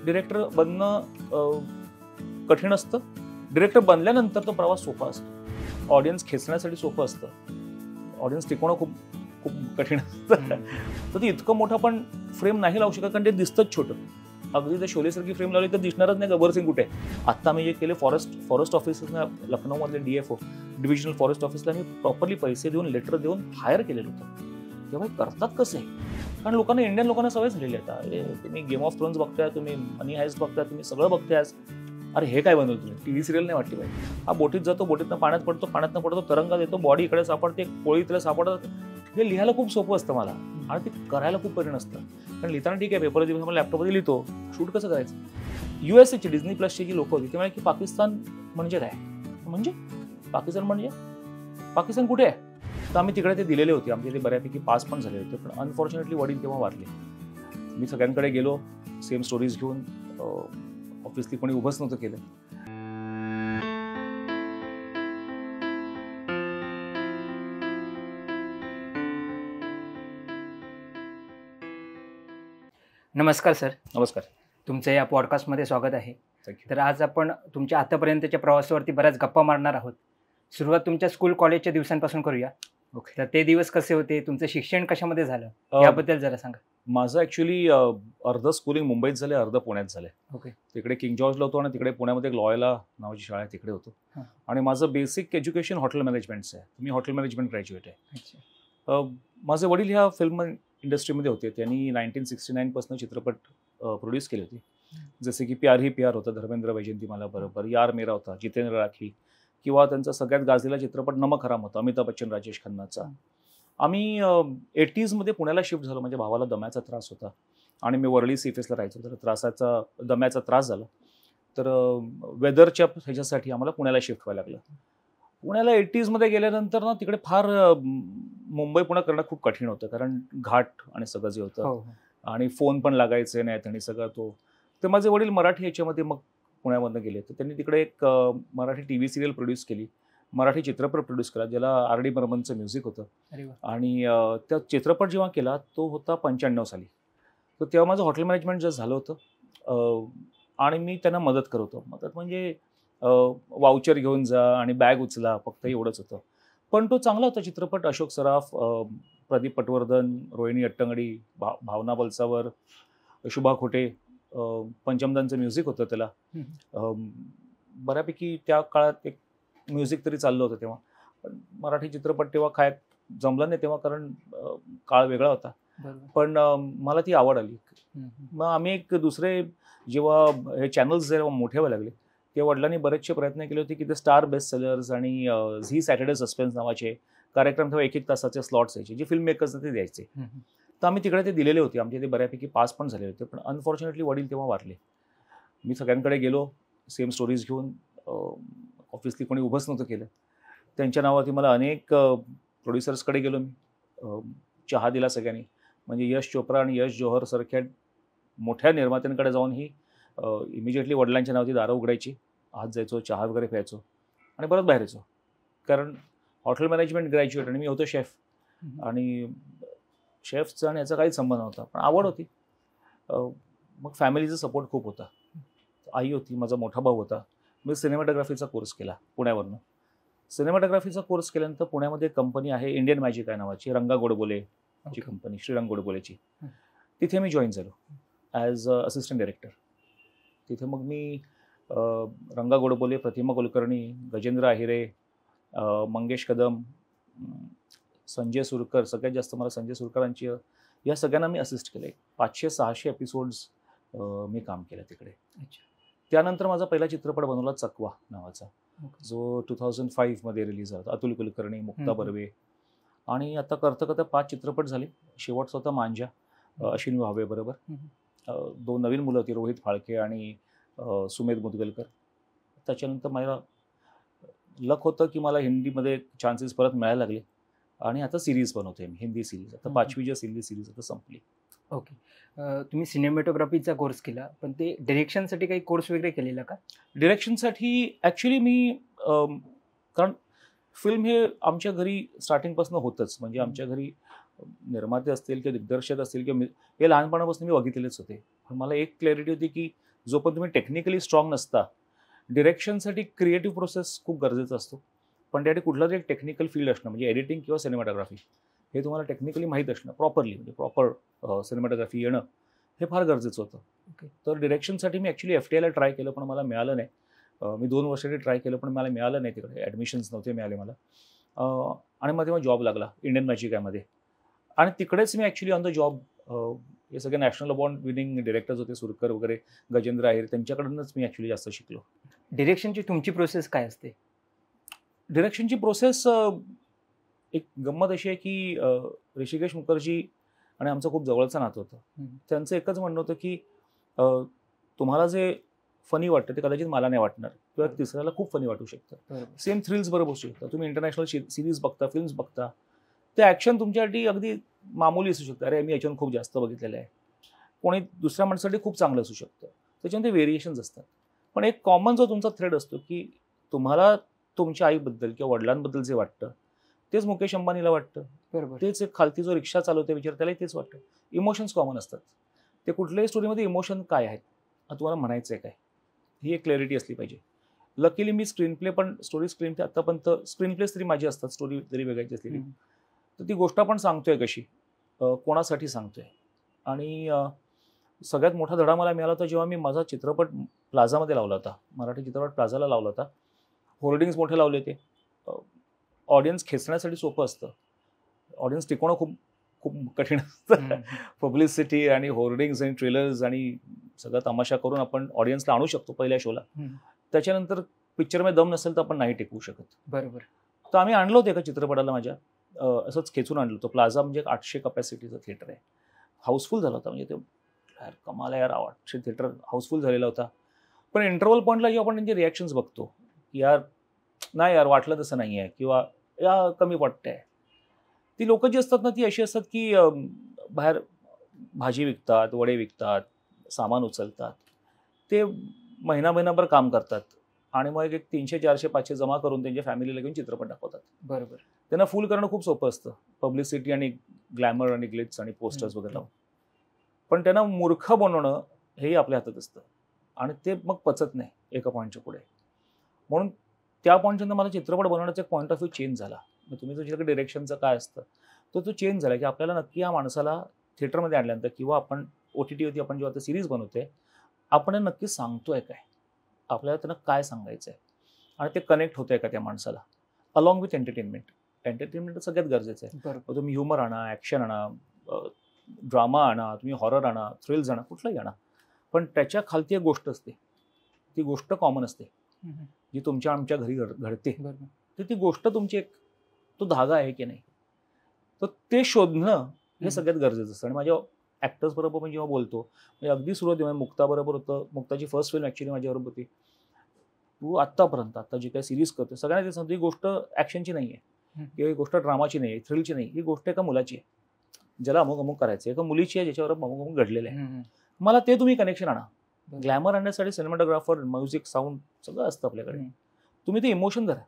Director बनणं कठीण असतं. डिरेक्टर बनल्यानंतर तो प्रवास सोपा असतो. ऑडियन्स खेचण्यासाठी सोपं असतं, ऑडियन्स टिकवणं खूप खूप कठीण असतं. तर ते इतकं मोठं पण फ्रेम नाही लावू शकत, कारण ते दिसतंच छोटं. अगदी ते शोलेसारखी फ्रेम लावली तर दिसणारच नाही गब्बर सिंग कुठे. आत्ता मी जे केले फॉरेस्ट ऑफिसला, लखनौमधले DFO डिव्हिजनल फॉरेस्ट ऑफिसला मी प्रॉपरली पैसे देऊन लेटर देऊन हायर केलेलं होतं. तेव्हा करतात कसे? कारण लोकांना, इंडियन लोकांना सवय झालेली आहे आता. तुम्ही गेम ऑफ थ्रोन्स बघताय, तुम्ही मनी हाइस्ट बघताय, तुम्ही सगळं बघताय आज. अरे हे काय बनवलं तुम्ही? TV सिरियल नाही वाटली पाहिजे. हा बोटीत जातो, बोटीतनं पाण्यात पडतो, पाण्यातनं पडतो, तरंगा देतो, बॉडी इकडे सापडते, पोळी इकडे सापडतात. हे लिहायला खूप सोपं असतं मला, आणि ते करायला खूप कठीण असतं. कारण लिहिताना ठीक आहे, पेपर दिवस मला लॅपटॉपमध्ये लिहितो, शूट कसं करायचं? USA डिझनी प्लसची जी लोक होती ते म्हणाले की पाकिस्तान म्हणजे काय? म्हणजे पाकिस्तान कुठे आहे? तर आम्ही तिकडे ते दिलेले होते, आमचे ते बऱ्यापैकी पास पण झाले होते. पण अनफॉर्च्युनेटली वडील तेव्हा वारले. मी सगळ्यांकडे गेलो सेम स्टोरीज घेऊन, ऑफिसली कोणी उभंच नव्हतं केलं. नमस्कार सर. नमस्कार. तुमचं या पॉडकास्टमध्ये स्वागत आहे. थँक्यू. तर आज आपण तुमच्या आतापर्यंतच्या प्रवासावरती बऱ्याच गप्पा मारणार आहोत. सुरुवात तुमच्या स्कूल कॉलेजच्या दिवसांपासून करूया. ओके. तर ते दिवस कसे होते, तुमचं शिक्षण कशामध्ये झालं, याबद्दल जरा सांगा. माझं ॲक्च्युली अर्ध स्कूलिंग मुंबईत झालं, अर्ध पुण्यात झालं. ओके. तिकडे किंग जॉर्जला होतो आणि तिकडे पुण्यामध्ये एक लॉयला नावाची शाळा आहे, तिकडे होतो. आणि माझं बेसिक एज्युकेशन हॉटेल मॅनेजमेंटचं आहे. मी हॉटेल मॅनेजमेंट ग्रॅज्युएट आहे. अच्छा. माझे वडील ह्या फिल्म इंडस्ट्रीमध्ये होते. त्यांनी 1969 पासून चित्रपट प्रोड्यूस केले होते. जसे की प्यार ही प्यार होता धर्मेंद्र वैजयंतीमाला बरोबर, यार मेरा होता जितेंद्र राठी, किंवा त्यांचा सगळ्यात गाजलेला चित्रपट नमक हराम होता अमिताभ बच्चन राजेश खन्नाचा. आम्ही 80s मध्ये पुण्याला शिफ्ट झालो. माझ्या भावाला दम्याचा त्रास होता आणि मी वरळी CFSला राहायचो. तर दम्याचा त्रास झाला. तर वेदरच्या ह्याच्यासाठी आम्हाला पुण्याला शिफ्ट व्हायला लागलं. पुण्याला 80s मध्ये गेल्यानंतर ना तिकडे फार मुंबई पुणे करणं खूप कठीण होतं, कारण घाट आणि सगळं जे होतं, आणि फोन पण लागायचे नाहीत आणि सगळं तो. तर माझे वडील मराठी याच्यामध्ये मग पुण्यामधनं गेले. तर त्यांनी तिकडे एक मराठी TV सिरियल प्रोड्यूस केली, मराठी चित्रपट प्रोड्यूस केला, ज्याला RD बर्मनचं म्युझिक होतं. आणि त्या चित्रपट जेव्हा केला तो होता 95 साली. तर तेव्हा माझं हॉटेल मॅनेजमेंट जस्ट झालं होतं, आणि मी त्यांना मदत करत होतो. मदत म्हणजे वाउचर घेऊन जा आणि बॅग उचला, फक्त एवढंच होतं. पण तो चांगला होता चित्रपट. अशोक सराफ, प्रदीप पटवर्धन, रोहिणी अट्टंगडी, भावना बलसावर, शुभा खोटे, पंचमदांचं म्युझिक होतं त्याला. बऱ्यापैकी त्या काळात एक म्युझिक तरी चाललं होतं तेव्हा. पण मराठी चित्रपट तेव्हा काय जमलं नाही तेव्हा, कारण काळ वेगळा होता. पण मला ती आवड आली. मग आम्ही एक दुसरे जेव्हा हे चॅनल्स जेव्हा मोठे व्हायला लागले, तेव्हा वडिलांनी बरेचसे प्रयत्न केले होते की ते स्टार बेस्ट सेलर्स आणि झी सॅटर्डे सस्पेन्स नावाचे कार्यक्रम तेव्हा 1-1 तासाचे स्लॉट्स यायचे, जे फिल्म मेकर्सने ते द्यायचे. तर आम्ही तिकडे ते दिलेले होते, आमचे ते बऱ्यापैकी पास पण झाले होते. पण अनफॉर्च्युनेटली वडील तेव्हा वारले. मी सगळ्यांकडे गेलो सेम स्टोरीज घेऊन, ऑफिसली कोणी उभंच नव्हतं केलं. त्यांच्या नावावरती मला अनेक प्रोड्युसर्सकडे गेलो मी, चहा दिला सगळ्यांनी. म्हणजे यश चोप्रा आणि यश जोहर सारख्या मोठ्या निर्मात्यांकडे जाऊन ही इमिजिएटली वडिलांच्या नावाची दारं उघडायची, आत जायचो, चहा वगैरे प्यायचो आणि परत बाहेर यायचो. कारण हॉटेल मॅनेजमेंट ग्रॅज्युएट आणि मी होतो शेफ, आणि शेफचा आणि याचा काहीच संबंध नव्हता, पण आवड होती. मग फॅमिलीचा सपोर्ट खूप होता. आई होती, माझा मोठा भाऊ होता. मी सिनेमॅटोग्राफीचा कोर्स केला पुण्यावरनं. सिनेमॅटोग्राफीचा कोर्स केल्यानंतर पुण्यामध्ये एक कंपनी आहे इंडियन मॅजिक आहे नावाची, रंगा गोडबोलेची कंपनी, श्रीरंग गोडबोलेची. तिथे मी जॉईन झालो ॲज असिस्टंट डायरेक्टर. तिथे मग मी रंगा गोडबोले, प्रतिमा कुलकर्णी, गजेंद्र आहिरे, मंगेश कदम, संजय सुरकर, सगळ्यात जास्त मला संजय सुरकरांची, या सगळ्यांना मी असिस्ट केले. 500-600 एपिसोड्स मी काम केलं तिकडे. त्यानंतर माझा पहिला चित्रपट बनवला चकवा नावाचा, जो 2005 मध्ये रिलीज झाला. अतुल कुलकर्णी, मुक्ता बर्वे, आणि आता करता 5 चित्रपट झाले. शेवटचा होता मांजा, अश्विनी भावे बरोबर. 2 नवीन मुलं होती, रोहित फाळके आणि सुमेध मुदगलकर. त्याच्यानंतर मला लक होतं की मला हिंदीमध्ये चान्सेस परत मिळायला लागले, आणि आता सिरीज बनवतोय मी, हिंदी सिरीज. आता 5वी हिंदी सिरीज आता संपली. ओके. तुम्ही सिनेमॅटोग्राफीचा कोर्स केला, पण ते डिरेक्शनसाठी काही कोर्स वगैरे केलेला का? डिरेक्शनसाठी ॲक्च्युली मी, कारण फिल्म हे आमच्या घरी स्टार्टिंगपासून होतंच. म्हणजे आमच्या घरी निर्माते असतील किंवा दिग्दर्शक असतील किंवा हे लहानपणापासून मी बघितलेलेच होते. पण मला एक क्लॅरिटी होती की जोपर्यंत तुम्ही टेक्निकली स्ट्रॉंग नसता, डिरेक्शनसाठी क्रिएटिव्ह प्रोसेस खूप गरजेचा असतो. पण त्यासाठी कुठलं तरी एक टेक्निकल फील्ड असणं, म्हणजे एडिटिंग किंवा सिनेमॅटोग्राफी, हे तुम्हाला टेक्निकली माहीत असणं प्रॉपरली, म्हणजे प्रॉपर सिनेमॅटोग्राफी येणं हे फार गरजेचं होतं. तर डिरेक्शनसाठी मी ॲक्च्युली FTIला ट्राय केलं, पण मला मिळालं नाही. मी 2 वर्षांनी ट्राय केलं, पण मला मिळालं नाही. तिकडे ॲडमिशन्स नव्हते मिळाले मला. आणि मग तेव्हा जॉब लागला इंडियन मॅजिकामध्ये, आणि तिकडेच मी ॲक्च्युली ऑन द जॉब हे सगळे नॅशनल अवॉर्ड विनिंग डिरेक्टर्स होते, सुरकर वगैरे, गजेंद्र अहिर, त्यांच्याकडूनच मी ॲक्च्युली जास्त शिकलो. डिरेक्शनची तुमची प्रोसेस काय असते? डिरेक्शनची प्रोसेस एक गंमत अशी आहे की ऋषिकेश मुखर्जी आणि आमचं खूप जवळचं नातं होतं. त्यांचं एकच म्हणणं होतं की तुम्हाला जे फनी वाटतं ते कदाचित मला नाही वाटणार, किंवा तिसऱ्याला खूप फनी वाटू शकतं. सेम थ्रिल्स बरोबर असू शकतं. तुम्ही इंटरनॅशनल सिरीज बघता, फिल्म्स बघता, ते ॲक्शन तुमच्यासाठी अगदी मामूली असू शकतं. अरे मी याच्यावर खूप जास्त बघितलेलं आहे. कोणी दुसऱ्या माणसासाठी खूप चांगलं असू शकतं. त्याच्यामध्ये व्हेरिएशन्स असतात. पण एक कॉमन जो तुमचा थ्रेड असतो की तुम्हाला तुमच्या आईबद्दल किंवा वडिलांबद्दल जे वाटतं तेच मुकेश अंबानीला वाटतं. बरोबर. तेच एक खालती जो रिक्षा चालवते विचार, त्यालाही तेच वाटतं. इमोशन्स कॉमन असतात. ते कुठल्याही स्टोरीमध्ये इमोशन काय आहेत, तुम्हाला म्हणायचं आहे काय, ही एक क्लॅरिटी असली पाहिजे. लकीली मी स्क्रीन प्ले पण, स्टोरी स्क्रीन प्ले आतापर्यंत स्क्रीन प्लेस तरी माझी असतात, स्टोरी जरी वेगळ्याची असलेली, तर ती गोष्ट आपण सांगतोय कशी, कोणासाठी सांगतोय. आणि सगळ्यात मोठा धडा मला मिळाला होता जेव्हा मी माझा चित्रपट प्लाझामध्ये लावला होता, मराठी चित्रपट प्लाझाला लावला होता. होर्डिंग्स मोठे लावले होते. ऑडियन्स खेचण्यासाठी सोपं असतं, ऑडियन्स टिकवणं खूप खूप कठीण असतं. पब्लिसिटी आणि होर्डिंग्स आणि ट्रेलर्स आणि सगळं तमाशा करून आपण ऑडियन्सला आणू शकतो पहिल्या शोला. त्याच्यानंतर पिक्चरमध्ये दम नसेल तर आपण नाही टिकवू शकत. बरोबर. तर आम्ही आणलं होतं एका चित्रपटाला माझ्या, असंच खेचून आणलं होतं. प्लाझा म्हणजे 800 कपॅसिटीचं थिएटर आहे. हाऊसफुल झाला होता. म्हणजे ते यार कमाल आहे यार, 800 थिएटर हाऊसफुल झालेला होता. पण इंटरव्हल पॉईंटला जेव्हा आपण त्यांचे रिॲक्शन्स बघतो की यार नाही यार वाटलं तसं नाही आहे, किंवा या कमी वाटतंय, ती लोकं जी असतात ना ती अशी असतात की बाहेर भाजी विकतात, वडे विकतात, सामान उचलतात, ते महिनाभर काम करतात आणि मग एक 300, 400, 500 जमा करून त्यांच्या फॅमिलीला घेऊन चित्रपट दाखवतात. बरोबर. त्यांना फुल करणं खूप सोपं असतं, पब्लिसिटी आणि ग्लॅमर आणि ग्लिट्स आणि पोस्टर्स वगैरे लावून. पण त्यांना मूर्ख बनवणं हेही आपल्या हातात असतं, आणि ते मग पचत नाही एका पॉईंटच्या पुढे. म्हणून त्या पॉईंटच्या मला चित्रपट बनवण्याचा एक पॉईंट ऑफ व्ह्यू चेंज झाला. मग तुम्ही तुमच्याकडे डिरेक्शनचं काय असतं तो चेंज झाला की आपल्याला नक्की या माणसाला थिएटरमध्ये आणल्यानंतर, किंवा आपण OTT वरती आपण जेव्हा आता सिरीज बनवते, आपण नक्की सांगतोय काय, आपल्याला त्यांना काय सांगायचं आहे, आणि ते कनेक्ट होतंय का त्या माणसाला, अलॉंग विथ एंटरटेनमेंट. एंटरटेनमेंट सगळ्यात गरजेचं आहे. बरोबर. तुम्ही ह्युमर आणा, ॲक्शन आणा, ड्रामा आणा, तुम्ही हॉरर आणा, थ्रिल्स आणा, कुठलंही आणा, पण त्याच्या खालती एक गोष्ट असते, ती गोष्ट कॉमन असते जी तुमच्या आमच्या घरी घडते. तर ती गोष्ट तुमची एक तो धागा आहे की नाही, तर ते शोधणं हे सगळ्यात गरजेचं असतं. आणि माझ्या ॲक्टर्स बरोबर पण जेव्हा बोलतो, म्हणजे अगदी सुरुवातीला मुक्ताबरोबर होतं, मुक्ताची फर्स्ट फिल्म ॲक्च्युली माझ्याबरोबर होती. तू आत्तापर्यंत आता जी काही सिरीज करतो सगळ्यांना ते सांगतो ही गोष्ट ॲक्शनची नाही आहे, किंवा ही गोष्ट ड्रामाची नाही आहे, थ्रिलची नाही, ही गोष्ट एका मुलाची आहे ज्याला अमुक करायचं आहे, एका मुलीची आहे ज्याच्यावर अमुक घडलेलं आहे. मला ते तुम्ही कनेक्शन आणा. ग्लॅमर आणण्यासाठी सिनेमॅटोग्राफर, म्युझिक, साऊंड सगळं असतं आपल्याकडे. तुम्ही ते इमोशन धरा.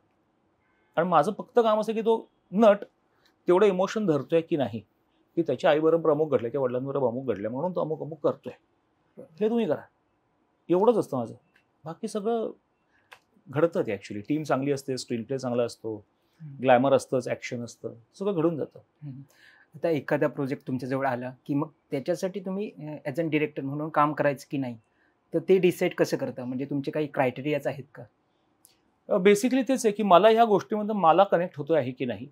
आणि माझं फक्त काम असं की तो नट तेवढं इमोशन धरतोय की नाही, की त्याच्या आईबरोबर अमुक घडलं किंवा वडिलांबरोबर अमुक घडलं म्हणून तो अमुक करतोय, हे तुम्ही करा. एवढंच असतं माझं. बाकी सगळं घडतं ते ॲक्च्युली. टीम चांगली असते, स्क्रीन प्ले चांगला असतो, ग्लॅमर असतंच, ॲक्शन असतं, सगळं घडून जातं. आता एखादा प्रोजेक्ट तुमच्याजवळ आला की मग त्याच्यासाठी तुम्ही ॲज अ डिरेक्टर म्हणून काम करायचं की नाही, तर ते डिसाईड कसं करता? म्हणजे तुमचे काही क्रायटेरियाज आहेत का? बेसिकली तेच आहे की मला ह्या गोष्टीमध्ये मला कनेक्ट होतो आहे की नाही,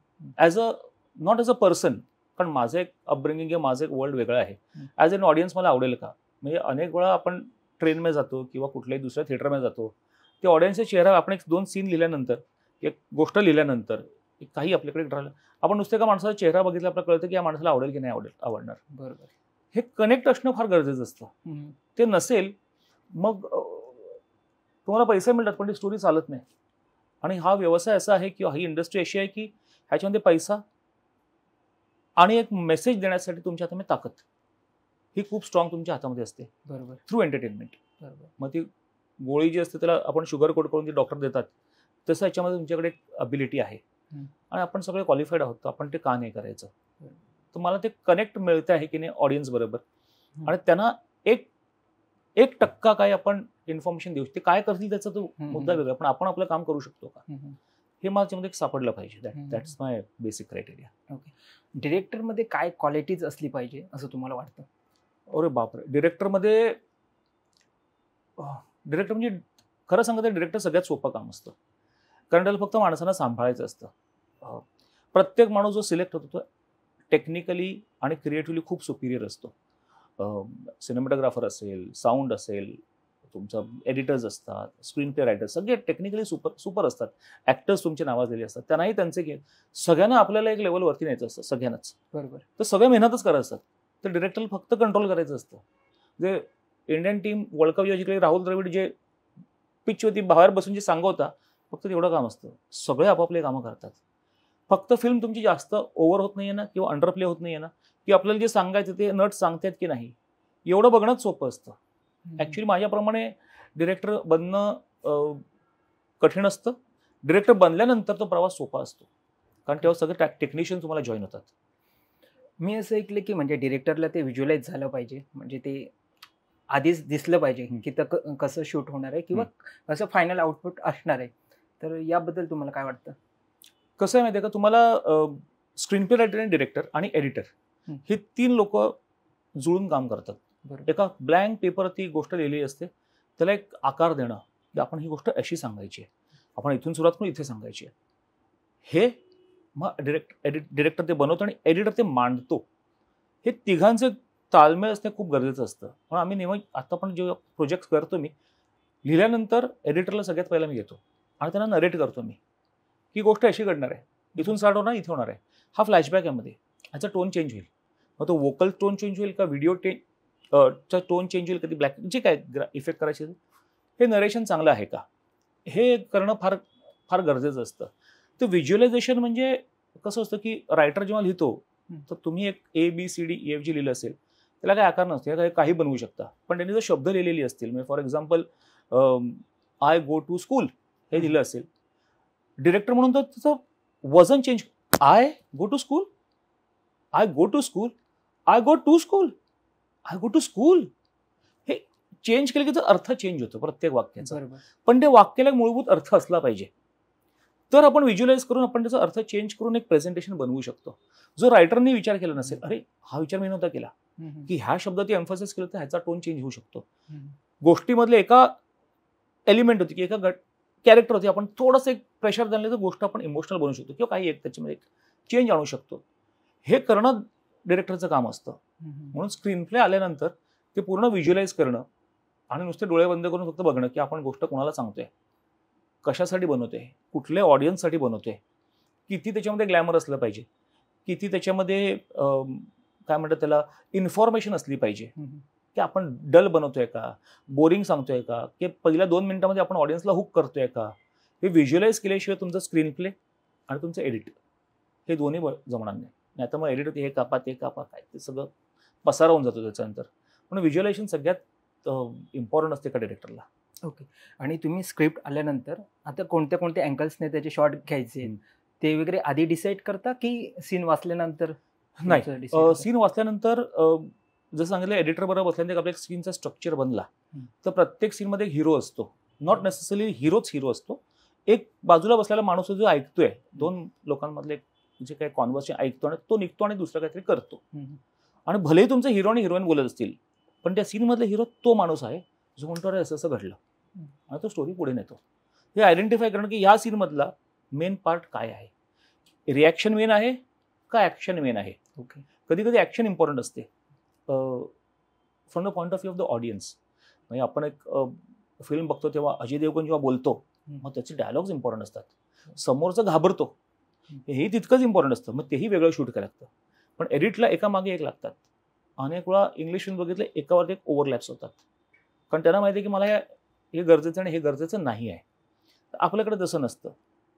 नॉट ॲज अ पर्सन, कारण माझं एक अपब्रिंगिंग किंवा माझं एक वर्ल्ड वेगळं आहे. ॲज एन ऑडियन्स मला आवडेल का? म्हणजे अनेक वेळा आपण ट्रेनमध्ये जातो किंवा कुठल्याही दुसऱ्या थिएटरमध्ये जातो, ते ऑडियन्सचा चेहरा आपण 1-2 सीन लिहिल्यानंतर, एक गोष्ट लिहिल्यानंतर, काही आपल्याकडे राहिलं, आपण नुसतं एका माणसाचा चेहरा बघितला आपल्याला कळतं की या माणसाला आवडेल की नाही आवडणार. बरोबर. हे कनेक्ट असणं फार गरजेचं असतं. ते नसेल मग तुम्हाला पैसे मिळतात पण ती स्टोरी चालत नाही. आणि हा व्यवसाय असा आहे किंवा ही इंडस्ट्री अशी आहे की ह्याच्यामध्ये पैसा आणि एक मेसेज देण्यासाठी तुमच्या हातामध्ये ताकद ही खूप स्ट्रॉंग तुमच्या हातामध्ये असते. बरोबर. Through entertainment. बरोबर. मग ती गोळी जी असते त्याला आपण शुगर कोट करून ती डॉक्टर देतात, तसं याच्यामध्ये तुमच्याकडे एक अबिलिटी आहे आणि आपण सगळे क्वालिफाईड आहोत, तर आपण ते का नाही करायचं. तर मला ते कनेक्ट मिळतं आहे की नाही ऑडियन्स बरोबर, आणि त्यांना एक 1% काय आपण इन्फॉर्मेशन देऊ शकतो, ते काय करतील त्याचा तो मुद्दा वेगळा, पण आपण आपलं काम करू शकतो का, हे माझ्यामध्ये सापडलं पाहिजे. That's my basic criteria. Okay. डिरेक्टरमध्ये काय क्वालिटीज असली पाहिजे असं तुम्हाला वाटतं? अरे बापरे, डिरेक्टर म्हणजे खरं सांगतं डिरेक्टर सगळ्यात सोपं काम असतं, कारण त्याला फक्त माणसांना सांभाळायचं असतं. प्रत्येक माणूस जो सिलेक्ट होतो तो टेक्निकली आणि क्रिएटिव्हली खूप सुपिरियर असतो. सिनेमॅटोग्राफर असेल, साऊंड असेल, तुमचं एडिटर्स असतात, स्क्रीन प्ले रायटर, सगळे टेक्निकली सुपर असतात. ऍक्टर्स तुमचे नावाजलेले असतात, त्यांनाही त्यांचे सगळ्यांना आपल्याला एक लेवलवरती न्यायचं असतं, सगळ्यांनाच. बरोबर. तर सगळे मेहनतच करत असतात. तर डिरेक्टरला फक्त कंट्रोल करायचं असतं. जे इंडियन टीम वर्ल्ड कप जिंकली, राहुल द्रविड जे पिचवरती बाहेर बसून जे सांगवता, फक्त तेवढं काम असतं. सगळे आपापले कामं करतात. फक्त फिल्म तुमची जास्त ओव्हर होत नाहीये ना, किंवा अंडर प्ले होत नाहीये ना, की आपल्याला जे सांगायचं ते नट सांगतायत की नाही, एवढं बघणंच सोपं असतं. ऍक्च्युली माझ्याप्रमाणे डिरेक्टर बनणं कठीण असतं. डिरेक्टर बनल्यानंतर तो प्रवास सोपा असतो, कारण तेव्हा सगळे टेक्निशियन तुम्हाला जॉईन होतात. मी असं ऐकलं की म्हणजे डिरेक्टरला ते व्हिज्युअलाइज झालं पाहिजे, म्हणजे ते आधीच दिसलं पाहिजे की कसं शूट होणार आहे किंवा कसं फायनल आउटपुट असणार आहे. तर याबद्दल तुम्हाला काय वाटतं? कसं आहे माहिती आहे का, तुम्हाला स्क्रीन प्ले रायटर आणि डिरेक्टर आणि एडिटर हे 3 लोक जुळून काम करतात. एका ब्लँक पेपरवरती गोष्ट लिहिली असते, त्याला एक आकार देणं, की आपण ही गोष्ट अशी सांगायची आहे, आपण इथून सुरुवात करून इथे सांगायची आहे. हे मग डिरेक्टर ते बनवतो आणि एडिटर ते मांडतो. हे तिघांचे ताळमेळ असणे खूप गरजेचं असतं. पण आम्ही नेहमी आता पण जे प्रोजेक्ट करतो, मी लिहिल्यानंतर एडिटरला सगळ्यात पहिला मी घेतो आणि त्यांना नरेट करतो मी, की गोष्ट अशी घडणार आहे, इथून स्टार्ट होणार, इथे होणार आहे, हा फ्लॅशबॅक यामध्ये, ह्याचा टोन चेंज होईल, मग तो वोकल टोन चेंज होईल का व्हिडिओ चा टोन चेंज होईल, कधी ब्लॅक जे काय इफेक्ट करायचे, हे नरेशन चांगलं आहे का, हे करणं फार फार गरजेचं असतं. तर व्हिज्युअलायझेशन म्हणजे कसं असतं की रायटर जेव्हा लिहितो, तर तुम्ही एक ABCDEFG लिहिलं असेल, त्याला काही आकार नसतो, काही बनवू शकता. पण त्यांनी जर शब्द लिहिलेली असतील, म्हणजे for example I go to school हे लिहिलं असेल, डिरेक्टर म्हणून तर त्याचं वजन change, I go to school, I go to school, I go to school, I go to school, हे चेंज केलं की अर्थ चेंज होतो प्रत्येक वाक्याचा. पण ते वाक्याला मूलभूत अर्थ असला पाहिजे, तर आपण व्हिज्युअलाइज करून आपण त्याचा अर्थ चेंज करून एक प्रेझेंटेशन बनवू शकतो. जो रायटरनी विचार केला नसेल, अरे हा विचार मी नव्हता केला, की ह्या शब्दात एम्फासिस केलं तर ह्याचा टोन चेंज होऊ शकतो. गोष्टीमधले एका एलिमेंट होती, की एका कॅरेक्टर होती, आपण थोडंसं एक प्रेशर झालं तर गोष्ट आपण इमोशनल बनवू शकतो, किंवा काही एक त्याच्यामध्ये चेंज आणू शकतो. हे करणं डिरेक्टरचं काम असतं. म्हणून स्क्रीन प्ले आल्यानंतर ते पूर्ण व्हिज्युअलाइज करणं आणि नुसते डोळे बंद करून फक्त बघणं, की आपण गोष्ट कोणाला सांगतोय, कशासाठी बनवतोय, कुठल्या ऑडियन्ससाठी बनवतोय, किती त्याच्यामध्ये ग्लॅमर असलं पाहिजे, किती त्याच्यामध्ये काय म्हणतात त्याला इन्फॉर्मेशन असली पाहिजे, की आपण डल बनवतोय का, बोरिंग सांगतोय का, की पहिल्या 2 मिनिटांमध्ये आपण ऑडियन्सला हुक करतोय का. हे व्हिज्युअलाइज केल्याशिवाय तुमचं स्क्रीन प्ले आणि तुमचं एडिट हे दोन्ही जमणार नाही. नाहीतर मग एडिट हे कापा ते कापा, काय ते सगळं पसारा होऊन जातो त्याच्यानंतर. म्हणून व्हिज्युअलायझेशन सगळ्यात इम्पॉर्टंट असते का डिरेक्टरला. ओके. आणि तुम्ही स्क्रिप्ट आल्यानंतर आता कोणत्या कोणत्या अँगल्सने त्याचे शॉट घ्यायचे ते वगैरे आधी डिसाईड करता की सीन वाचल्यानंतर? नाही, सीन वाचल्यानंतर जसं सांगितलं एडिटर बरोबर बसल्यानंतर आपल्या सीनचा स्ट्रक्चर बनला, तर प्रत्येक सीनमध्ये एक हिरो असतो. नॉट नेसेसरी हिरोच हिरो असतो. एक बाजूला बसलेला माणूस जो ऐकतोय, 2 लोकांमधले जे काही कॉन्व्हर्सेशन ऐकतो आणि तो निघतो आणि दुसरं काहीतरी करतो. आणि भलेही तुमचे हिरो आणि हिरोईन बोलत असतील, पण त्या सीनमधले हिरो तो माणूस आहे जो म्हणतो अरे असं असं घडलं, आणि तो स्टोरी पुढे नेतो. हे आयडेंटिफाय करणं की ह्या सीनमधला मेन पार्ट काय आहे, रिॲक्शन मेन आहे का ॲक्शन मेन आहे. ओके. कधी कधी ॲक्शन इम्पॉर्टंट असते from the point of view of the audience. म्हणजे आपण एक फिल्म बघतो तेव्हा अजय देवगण जेव्हा बोलतो, मग त्याचे डायलॉग्स इम्पॉर्टंट असतात, समोरचं घाबरतो, हेही तितकंच इम्पॉर्टंट असतं, मग तेही वेगळं शूट करायला लागतं. पण एडिटला एका मागे एक लागतात. अनेक वेळा इंग्लिश फिल्म बघितले एकावरती एक ओव्हरलॅप्स होतात, कारण त्यांना माहिती आहे की मला हे गरजेचं आणि हे गरजेचं नाही आहे. आपल्याकडे तसं नसतं.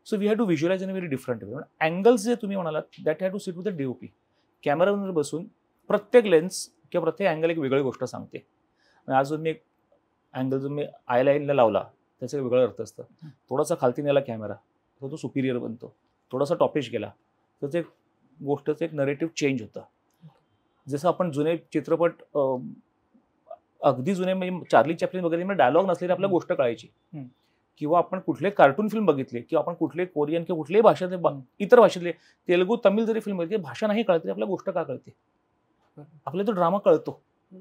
So we have to visualize in a very different way. Angles जे तुम्ही म्हणालात that have to sit with the DOP. कॅमेरावर बसून प्रत्येक लेन्स किंवा प्रत्येक अँगल एक वेगळी गोष्ट सांगते. आज मी एक अँगल जर मी आय लाईनला लावला त्याचं वेगळं अर्थ असतं. थोडासा खालती नेला कॅमेरा तर तो सुपिरियर बनतो, थोडासा टॉपिश गेला तर ते गोष्टचं एक नरेटिव्ह चेंज होतं. जसं आपण जुने चित्रपट अगदी जुने म्हणजे चार्ली चॅप्लिन वगैरे डायलॉग नसलेली आपल्याला गोष्ट कळायची, किंवा आपण कुठले कार्टून फिल्म बघितले किंवा आपण कुठले कोरियन किंवा कुठल्याही भाषेतले इतर भाषेतले तेलुगू तमिळ जरी फिल्म बघितली, भाषा नाही कळत तरी आपल्याला गोष्ट का कळते, आपल्याला तो ड्रामा कळतो.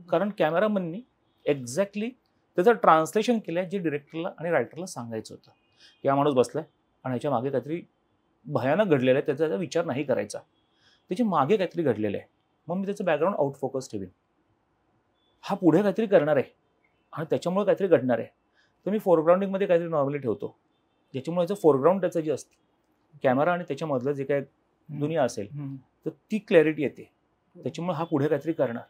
कारण कॅमेरामननी एक्झॅक्टली त्याचं ट्रान्सलेशन केलंय जे डिरेक्टरला आणि रायटरला सांगायचं होतं. की हा माणूस बसलाय आणि ह्याच्या मागे काहीतरी भयानक घडलेलं आहे, त्याचा विचार नाही करायचा, त्याच्या मागे काहीतरी घडलेलं आहे, मग मी त्याचं बॅकग्राऊंड आउट फोकस ठेवीन. हा पुढे काहीतरी करणार आहे आणि त्याच्यामुळे काहीतरी घडणार आहे, तर मी फोरग्राऊंडिंगमध्ये काहीतरी नॉर्मली ठेवतो, ज्याच्यामुळे याचं फोरग्राऊंड त्याचं जे असतं कॅमेरा आणि त्याच्यामधलं जे काय दुनिया असेल तर ती क्लॅरिटी येते, त्याच्यामुळे हा पुढे काहीतरी करणार.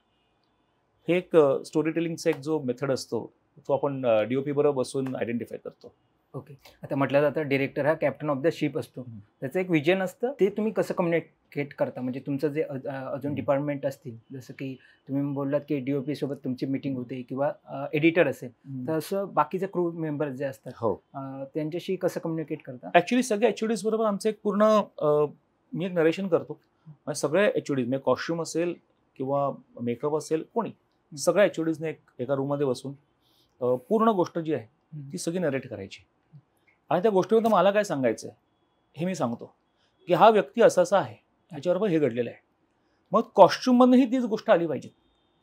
हे एक स्टोरी टेलिंगचा एक जो मेथड असतो तो आपण DOP बरोबर बसून आयडेंटिफाय करतो. ओके. आता म्हटलं जातं डिरेक्टर हा कॅप्टन ऑफ द शिप असतो, त्याचं एक विजन असतं, ते तुम्ही कसं कम्युनिकेट करता? म्हणजे तुमचं जे अजून डिपार्टमेंट असतील, जसं की तुम्ही बोललात की DOP सोबत तुमची मीटिंग होते किंवा एडिटर असेल, तर असं बाकीचे क्रू मेंबर जे असतात त्यांच्याशी कसं कम्युनिकेट करता? ॲक्च्युली सगळे HODs बरोबर आमचं एक पूर्ण मी एक नरेशन करतो. सगळे HODs म्हणजे कॉस्ट्युम असेल किंवा मेकअप असेल कोणी, सगळ्या HODsने एका रूममध्ये बसून पूर्ण गोष्ट जी आहे ती सगळी नरेट करायची. आणि त्या गोष्टीबद्दल मला काय सांगायचं आहे हे मी सांगतो, की हा व्यक्ती असा असा आहे, ह्याच्याबरोबर हे घडलेलं आहे. मग कॉस्ट्युममधनंही तीच गोष्ट आली पाहिजे.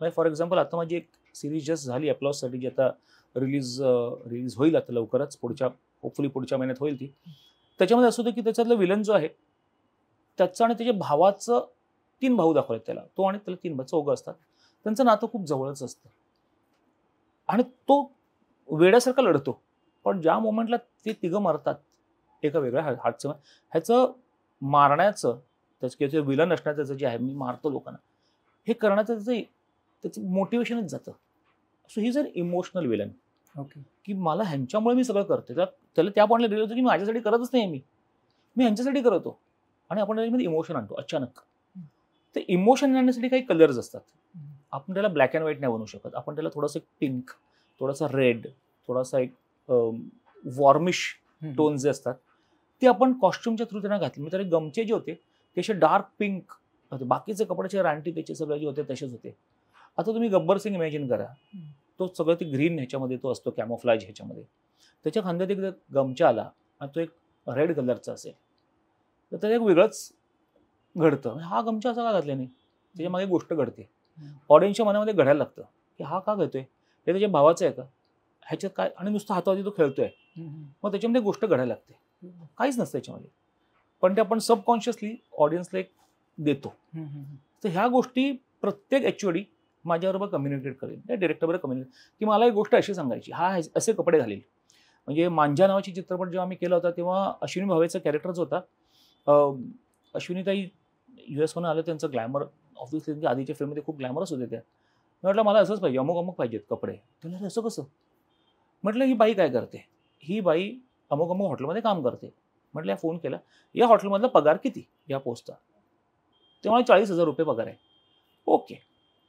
म्हणजे फॉर एक्झाम्पल आता माझी एक सिरीज जस्ट झाली अपलॉससाठी, जी आता रिलीज होईल आता लवकरच, होपफुली पुढच्या महिन्यात होईल ती. त्याच्यामध्ये असं होतं की त्याच्यातलं विलन जो आहे त्याचं आणि त्याच्या भावाचं 3 भाऊ दाखवलेत त्याला, तो आणि त्याला 3 चौघं असतात, त्यांचं नातं खूप जवळच असतं आणि तो वेड्यासारखा लढतो. पण ज्या मोमेंटला ते तिघं मरतात एका वेगळ्या हातचं, ह्याचं मारण्याचं त्याचं विलन असण्याचं जे आहे, मी मारतो लोकांना, हे करण्याचं त्याचं मोटिवेशनच जातं. So he is an emotional villain. Okay. की मला ह्यांच्यामुळे मी सगळं करते, त्याला त्या पॉईंटला दिलं होतं की माझ्यासाठी करतच नाही, मी ह्यांच्यासाठी करतो. आणि आपण त्याच्यामध्ये इमोशन आणतो अचानक. ते इमोशन आणण्यासाठी काही कलर्स असतात, आपण त्याला ब्लॅक अँड व्हाईट नाही बनवू शकत, आपण त्याला थोडंसं पिंक, थोडासा रेड, थोडासा एक वॉर्मिश टोन जे असतात ते आपण कॉस्ट्युमच्या थ्रू त्यांना घातले. म्हणजे गमचे जे होते ते असे डार्क पिंक होते, बाकीचे कपड्याचे रानटी त्याचे सगळे जे होते तसेच होते. आता तुम्ही गब्बर सिंग इमॅजिन करा, तो सगळं ते ग्रीन ह्याच्यामध्ये तो असतो, कॅमोफ्लाज ह्याच्यामध्ये, त्याच्या खांद्यात एक गमचा आला आणि तो एक रेड कलरचा असेल तर त्याचं एक वेगळंच घडतं. हा गमचा असा का घातला नाही, त्याच्या मागे गोष्ट घडते, ऑडियन्सच्या मनामध्ये घडायला लागतं की हा का घेतोय, हे त्याच्या भावाचं आहे का, ह्याच्यात काय, आणि नुसतं हातावरती तो खेळतोय, मग त्याच्यामध्ये गोष्ट घडायला लागते, काहीच नसतं त्याच्यामध्ये, पण ते आपण सबकॉन्शियसली ऑडियन्सला एक देतो. तर ह्या गोष्टी प्रत्येक HOD माझ्याबरोबर कम्युनिकेट करेल, त्या डिरेक्टरबरोबर कम्युनिकेट, की मला एक गोष्ट अशी सांगायची, हा असे कपडे घालेल. म्हणजे मांजा नावाची चित्रपट जेव्हा मी केला होता तेव्हा अश्विनी भावेचा कॅरेक्टरच होता. अश्विनीताई US आलं, त्यांचं ग्लॅमर ऑफिसली आधीच्या फिल्ममध्ये खूप ग्लॅमरस होते त्या. मी म्हटलं मला असंच पाहिजे, अमुक पाहिजेत कपडे. त्याला असं कसं, म्हटलं ही बाई काय करते, ही बाई अमुक हॉटेलमध्ये काम करते. म्हटलं या फोन केला, या हॉटेलमधला पगार किती या पोस्टचा, तेव्हा 40,000 रुपये पगार आहे. ओके,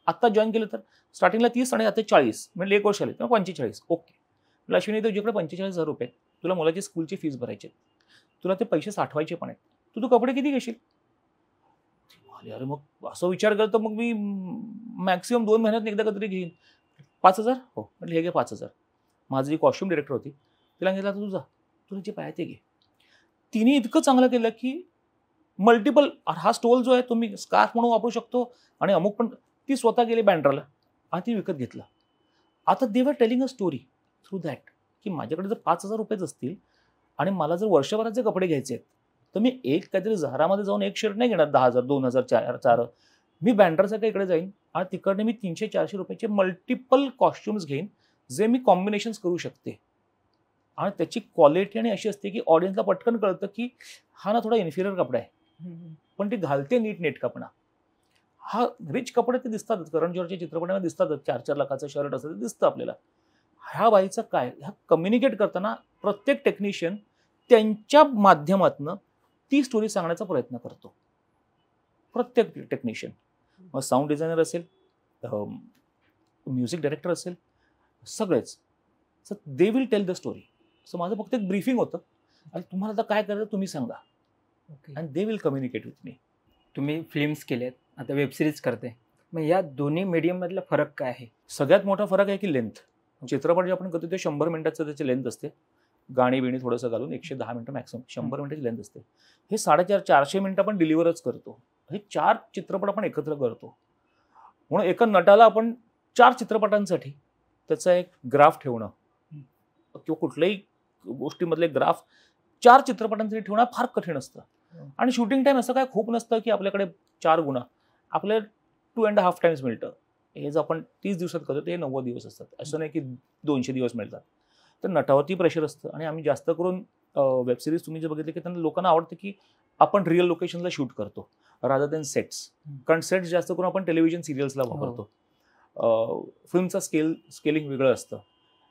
आत्ता जॉईन केलं तर स्टार्टिंगला 30 आणि आता 40, म्हणजे 1 वर्ष आले तेव्हा 45. ओके, म्हटलं अश्विनी तुझ्याकडे 45,000 रुपये, तुला मुलाची स्कूलची फीस भरायची, तुला ते पैसे साठवायचे पण आहेत, तू कपडे किती घेशील. अरे मग असं विचार करतो, मग मी मॅक्सिमम 2 महिन्यात एकदा कधीतरी घेईन. 5,000, हो म्हटलं हे घे 5,000. माझी जी कॉस्ट्युम डिरेक्टर होती तिला सांगितलं आता तुला जे पाहिजे ते घे. तिने इतकं चांगलं केलं की मल्टिपल, हा स्टोल जो आहे तो मी स्कार्फ म्हणून वापरू शकतो आणि अमुक पण, ती स्वतः गेली बँड्राला आणि ती विकत घेतलं. आता they were telling a story through that, की माझ्याकडे जर 5,000 रुपयेच असतील आणि मला जर वर्षभराचे कपडे घ्यायचे आहेत तर मी एक काहीतरी झहारामध्ये जाऊन एक शर्ट नाही घेणार 10,000, 2,000, 4,000. मी बँड्रासारखं इकडे जाईन आणि तिकडे मी 300-400 रुपयाचे मल्टिपल कॉस्ट्युम्स घेईन जे मी कॉम्बिनेशन्स करू शकते. आणि त्याची क्वालिटी आणि अशी असते की ऑडियन्सला पटकन कळतं की हा ना थोडा इन्फिरियर कपडा आहे, पण ती घालते नीट कपडा. हा रिच कपडे ते दिसतातच, करण जोहरच्या चित्रपटामध्ये दिसतातच, 4-4 लाखाचं शर्ट असतं ते दिसतं आपल्याला. ह्या बाईचं काय, ह्या कम्युनिकेट करताना प्रत्येक टेक्निशियन त्यांच्या माध्यमातून ती स्टोरी सांगण्याचा प्रयत्न करतो, प्रत्येक टेक्निशियन. मग साऊंड डिझायनर असेल, म्युझिक डायरेक्टर असेल, सगळेच. So they will tell the story. So माझं फक्त एक ब्रीफिंग होतं आणि तुम्हाला आता काय करायचं तुम्ही सांगा, and they will communicate with me. तुम्ही फिल्म्स केलेत, आता वेब सिरीज करते, मग या दोन्ही मीडियम मधला फरक काय आहे? सगळ्यात मोठा फरक आहे की लेंथ. चित्रपट जे आपण करतो ते 100 मिनिटाचं त्याची लेंथ असते, गाणी बिणी थोडंसं घालून 110 मिनिटं मॅक्सिमम 100 मिनिटाची लेंथ असते. हे 450 मिनिटं आपण डिलिव्हरच करतो. हे 4 चित्रपट आपण एकत्र करतो. म्हणून एका नटाला आपण 4 चित्रपटांसाठी त्याचा एक ग्राफ ठेवणं किंवा कुठल्याही गोष्टीमधले ग्राफ 4 चित्रपटांसाठी ठेवणं फार कठीण असतं. आणि शूटिंग टाइम असं काय खूप नसतं की आपल्याकडे 4 गुणा, आपल्या 2.5 टाइम्स मिळतं. हे जर आपण 30 दिवसात करतो ते 90 दिवस असतात. असं नाही की 200 दिवस मिळतात. तर नटावरती प्रेशर असतं. आणि आम्ही जास्त करून वेबसिरीज तुम्ही जे बघितले की त्यांना लोकांना आवडतं की आपण रिअल लोकेशनला शूट करतो रादर दॅन सेट्स. कारण सेट्स जास्त करून आपण टेलिव्हिजन सिरियल्सला वापरतो. फिल्मचा स्केलिंग वेगळं असतं.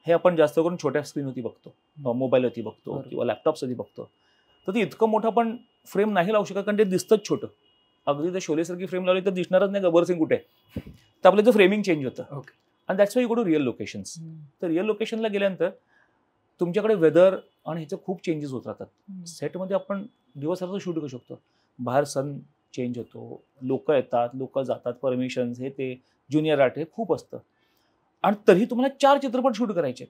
हे आपण जास्त करून छोट्या स्क्रीनवरती बघतो, मोबाईलवरती बघतो किंवा लॅपटॉपवरती बघतो. तर ते इतकं मोठं आपण फ्रेम नाही लावू शकत कारण ते दिसतंच छोटं. अगदी ते शोलेसारखी फ्रेम लावली तर दिसणारच नाही गब्बर सिंग कुठे. तर आपलं जे फ्रेमिंग चेंज होतं. आणि that's why you go to real locations. तर रिअल लोकेशनला गेल्यानंतर तुमच्याकडे वेदर आणि ह्याचे खूप चेंजेस होत राहतात. सेटमध्ये आपण दिवसभर शूट करू शकतो, बाहेर सन चेंज होतो, लोक येतात, लोक जातात, परमिशन्स हे ते ज्युनियर आर्ट हे खूप असतं. आणि तरी तुम्हाला 4 चित्रपट शूट करायचे.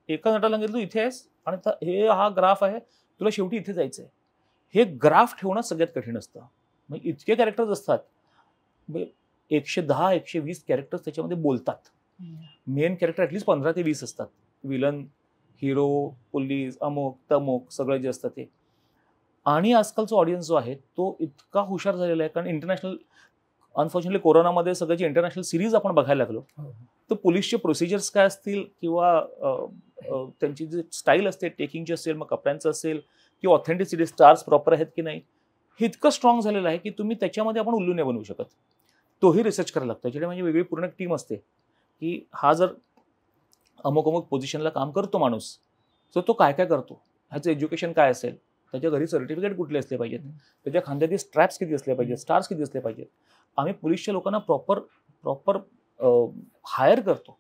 एका नटाला सांगितलं तू इथे आहेस आणि हा ग्राफ आहे, तुला शेवटी इथे जायचं आहे. हे ग्राफ ठेवणं सगळ्यात कठीण असतं. म्हणजे इतके कॅरेक्टर्स असतात, 110-120 कॅरेक्टर्स त्याच्यामध्ये बोलतात. मेन कॅरेक्टर ॲटलीस्ट 15 ते 20 असतात. विलन, हिरो, पोलीस, अमुक तमुक सगळं जे असतं ते. आणि आजकालचा ऑडियन्स जो आहे तो इतका हुशार झालेला आहे कारण इंटरनॅशनल, अनफॉर्च्युनेटली कोरोनामध्ये सगळ्याची इंटरनॅशनल सिरीज आपण बघायला लागलो. तर पोलीसचे प्रोसिजर्स काय असतील किंवा त्यांची जी स्टाईल असते टेकिंगची असेल, मग कपड्यांचं असेल किंवा ऑथेंटिसिटी, स्टार्स प्रॉपर आहेत की नाही, हे इतकं स्ट्रॉंग झालेलं आहे की तुम्ही त्याच्यामध्ये आपण उल्लू नाही बनवू शकत. तोही रिसर्च करायला लागतो. त्याच्याकडे म्हणजे वेगळी पूर्ण टीम असते की हा जर अमुक अमुक पोझिशनला काम करतो माणूस, तर तो काय काय करतो, ह्याचं एज्युकेशन काय असेल, त्याच्या घरी सर्टिफिकेट कुठले असले पाहिजेत, त्याच्या खांद्यातील स्ट्रॅप्स किती असले पाहिजेत, स्टार्स किती असले पाहिजेत. आम्ही पोलीसच्या लोकांना प्रॉपर हायर करतो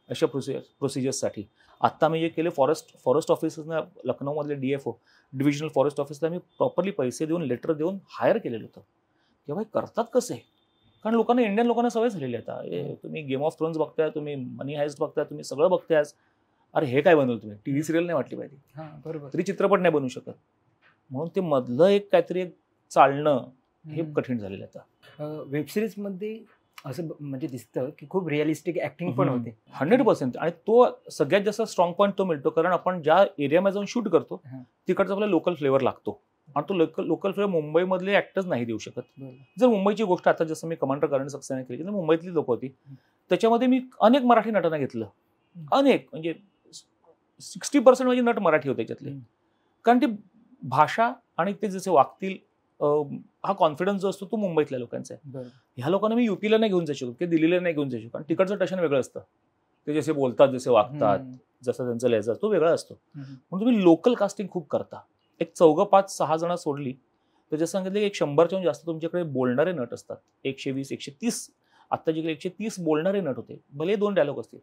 अशा प्रोसिजर्ससाठी. आत्ता मी जे केले फॉरेस्ट ऑफिसर्सना, लखनौमधले DFO डिव्हिजनल फॉरेस्ट ऑफिसला मी प्रॉपरली पैसे देऊन, लेटर देऊन हायर केलेलं होतं. तेव्हा हे करतात कसे? कारण लोकांना, इंडियन लोकांना सवय झालेली आहे आता. तुम्ही गेम ऑफ थ्रोन्स बघताय, तुम्ही मनी हाइस्ट बघताय, तुम्ही सगळं बघताय. अरे हे काय बनवलं तुम्ही? TV सिरियल नाही वाटली पाहिजे, बरोबर, तरी चित्रपट नाही बनवू शकत. म्हणून ते मधलं एक काहीतरी एक चालणं हे कठीण झालेलं आहे आता. वेबसिरीजमध्ये असं म्हणजे दिसतं की खूप रिअलिस्टिक ऍक्टिंग पण होते 100%. आणि तो सगळ्यात जास्त स्ट्रॉंग पॉईंट तो मिळतो कारण आपण ज्या एरियामध्ये जाऊन शूट करतो तिकडचा आपला लोकल फ्लेवर लागतो. आणि तो लोकल फ्लेवर मुंबईमधले ऍक्टर्स नाही देऊ शकत. जर मुंबईची गोष्ट, आता जसं मी कमांडर करण सक्सेना केली की मुंबईतली लोक होती, त्याच्यामध्ये मी अनेक मराठी नटांना घेतलं. अनेक म्हणजे 60% माझे नट मराठी होते त्याच्यातले. कारण ती भाषा आणि ते जसे वागतील, हा कॉन्फिडन्स जो असतो तो मुंबईतल्या लोकांचा आहे. ह्या लोकांना मी UPला नाही घेऊन जाऊ शकत की दिल्लीला नाही घेऊन जाऊ शकत. कारण तिकडचं टशन वेगळं असतं. ते जसे बोलतात, जसे वागतात, जसं त्यांचा लहजा तो वेगळा असतो. म्हणून तुम्ही लोकल कास्टिंग खूप करता. एक 4, 5, 6 जण सोडली तर जसं सांगितलं की 100च्याहून जास्त तुमच्याकडे बोलणारे नट असतात. 120, 130, आत्ता जिकडे 130 बोलणारे नट होते, भले 2 डायलॉग असतील,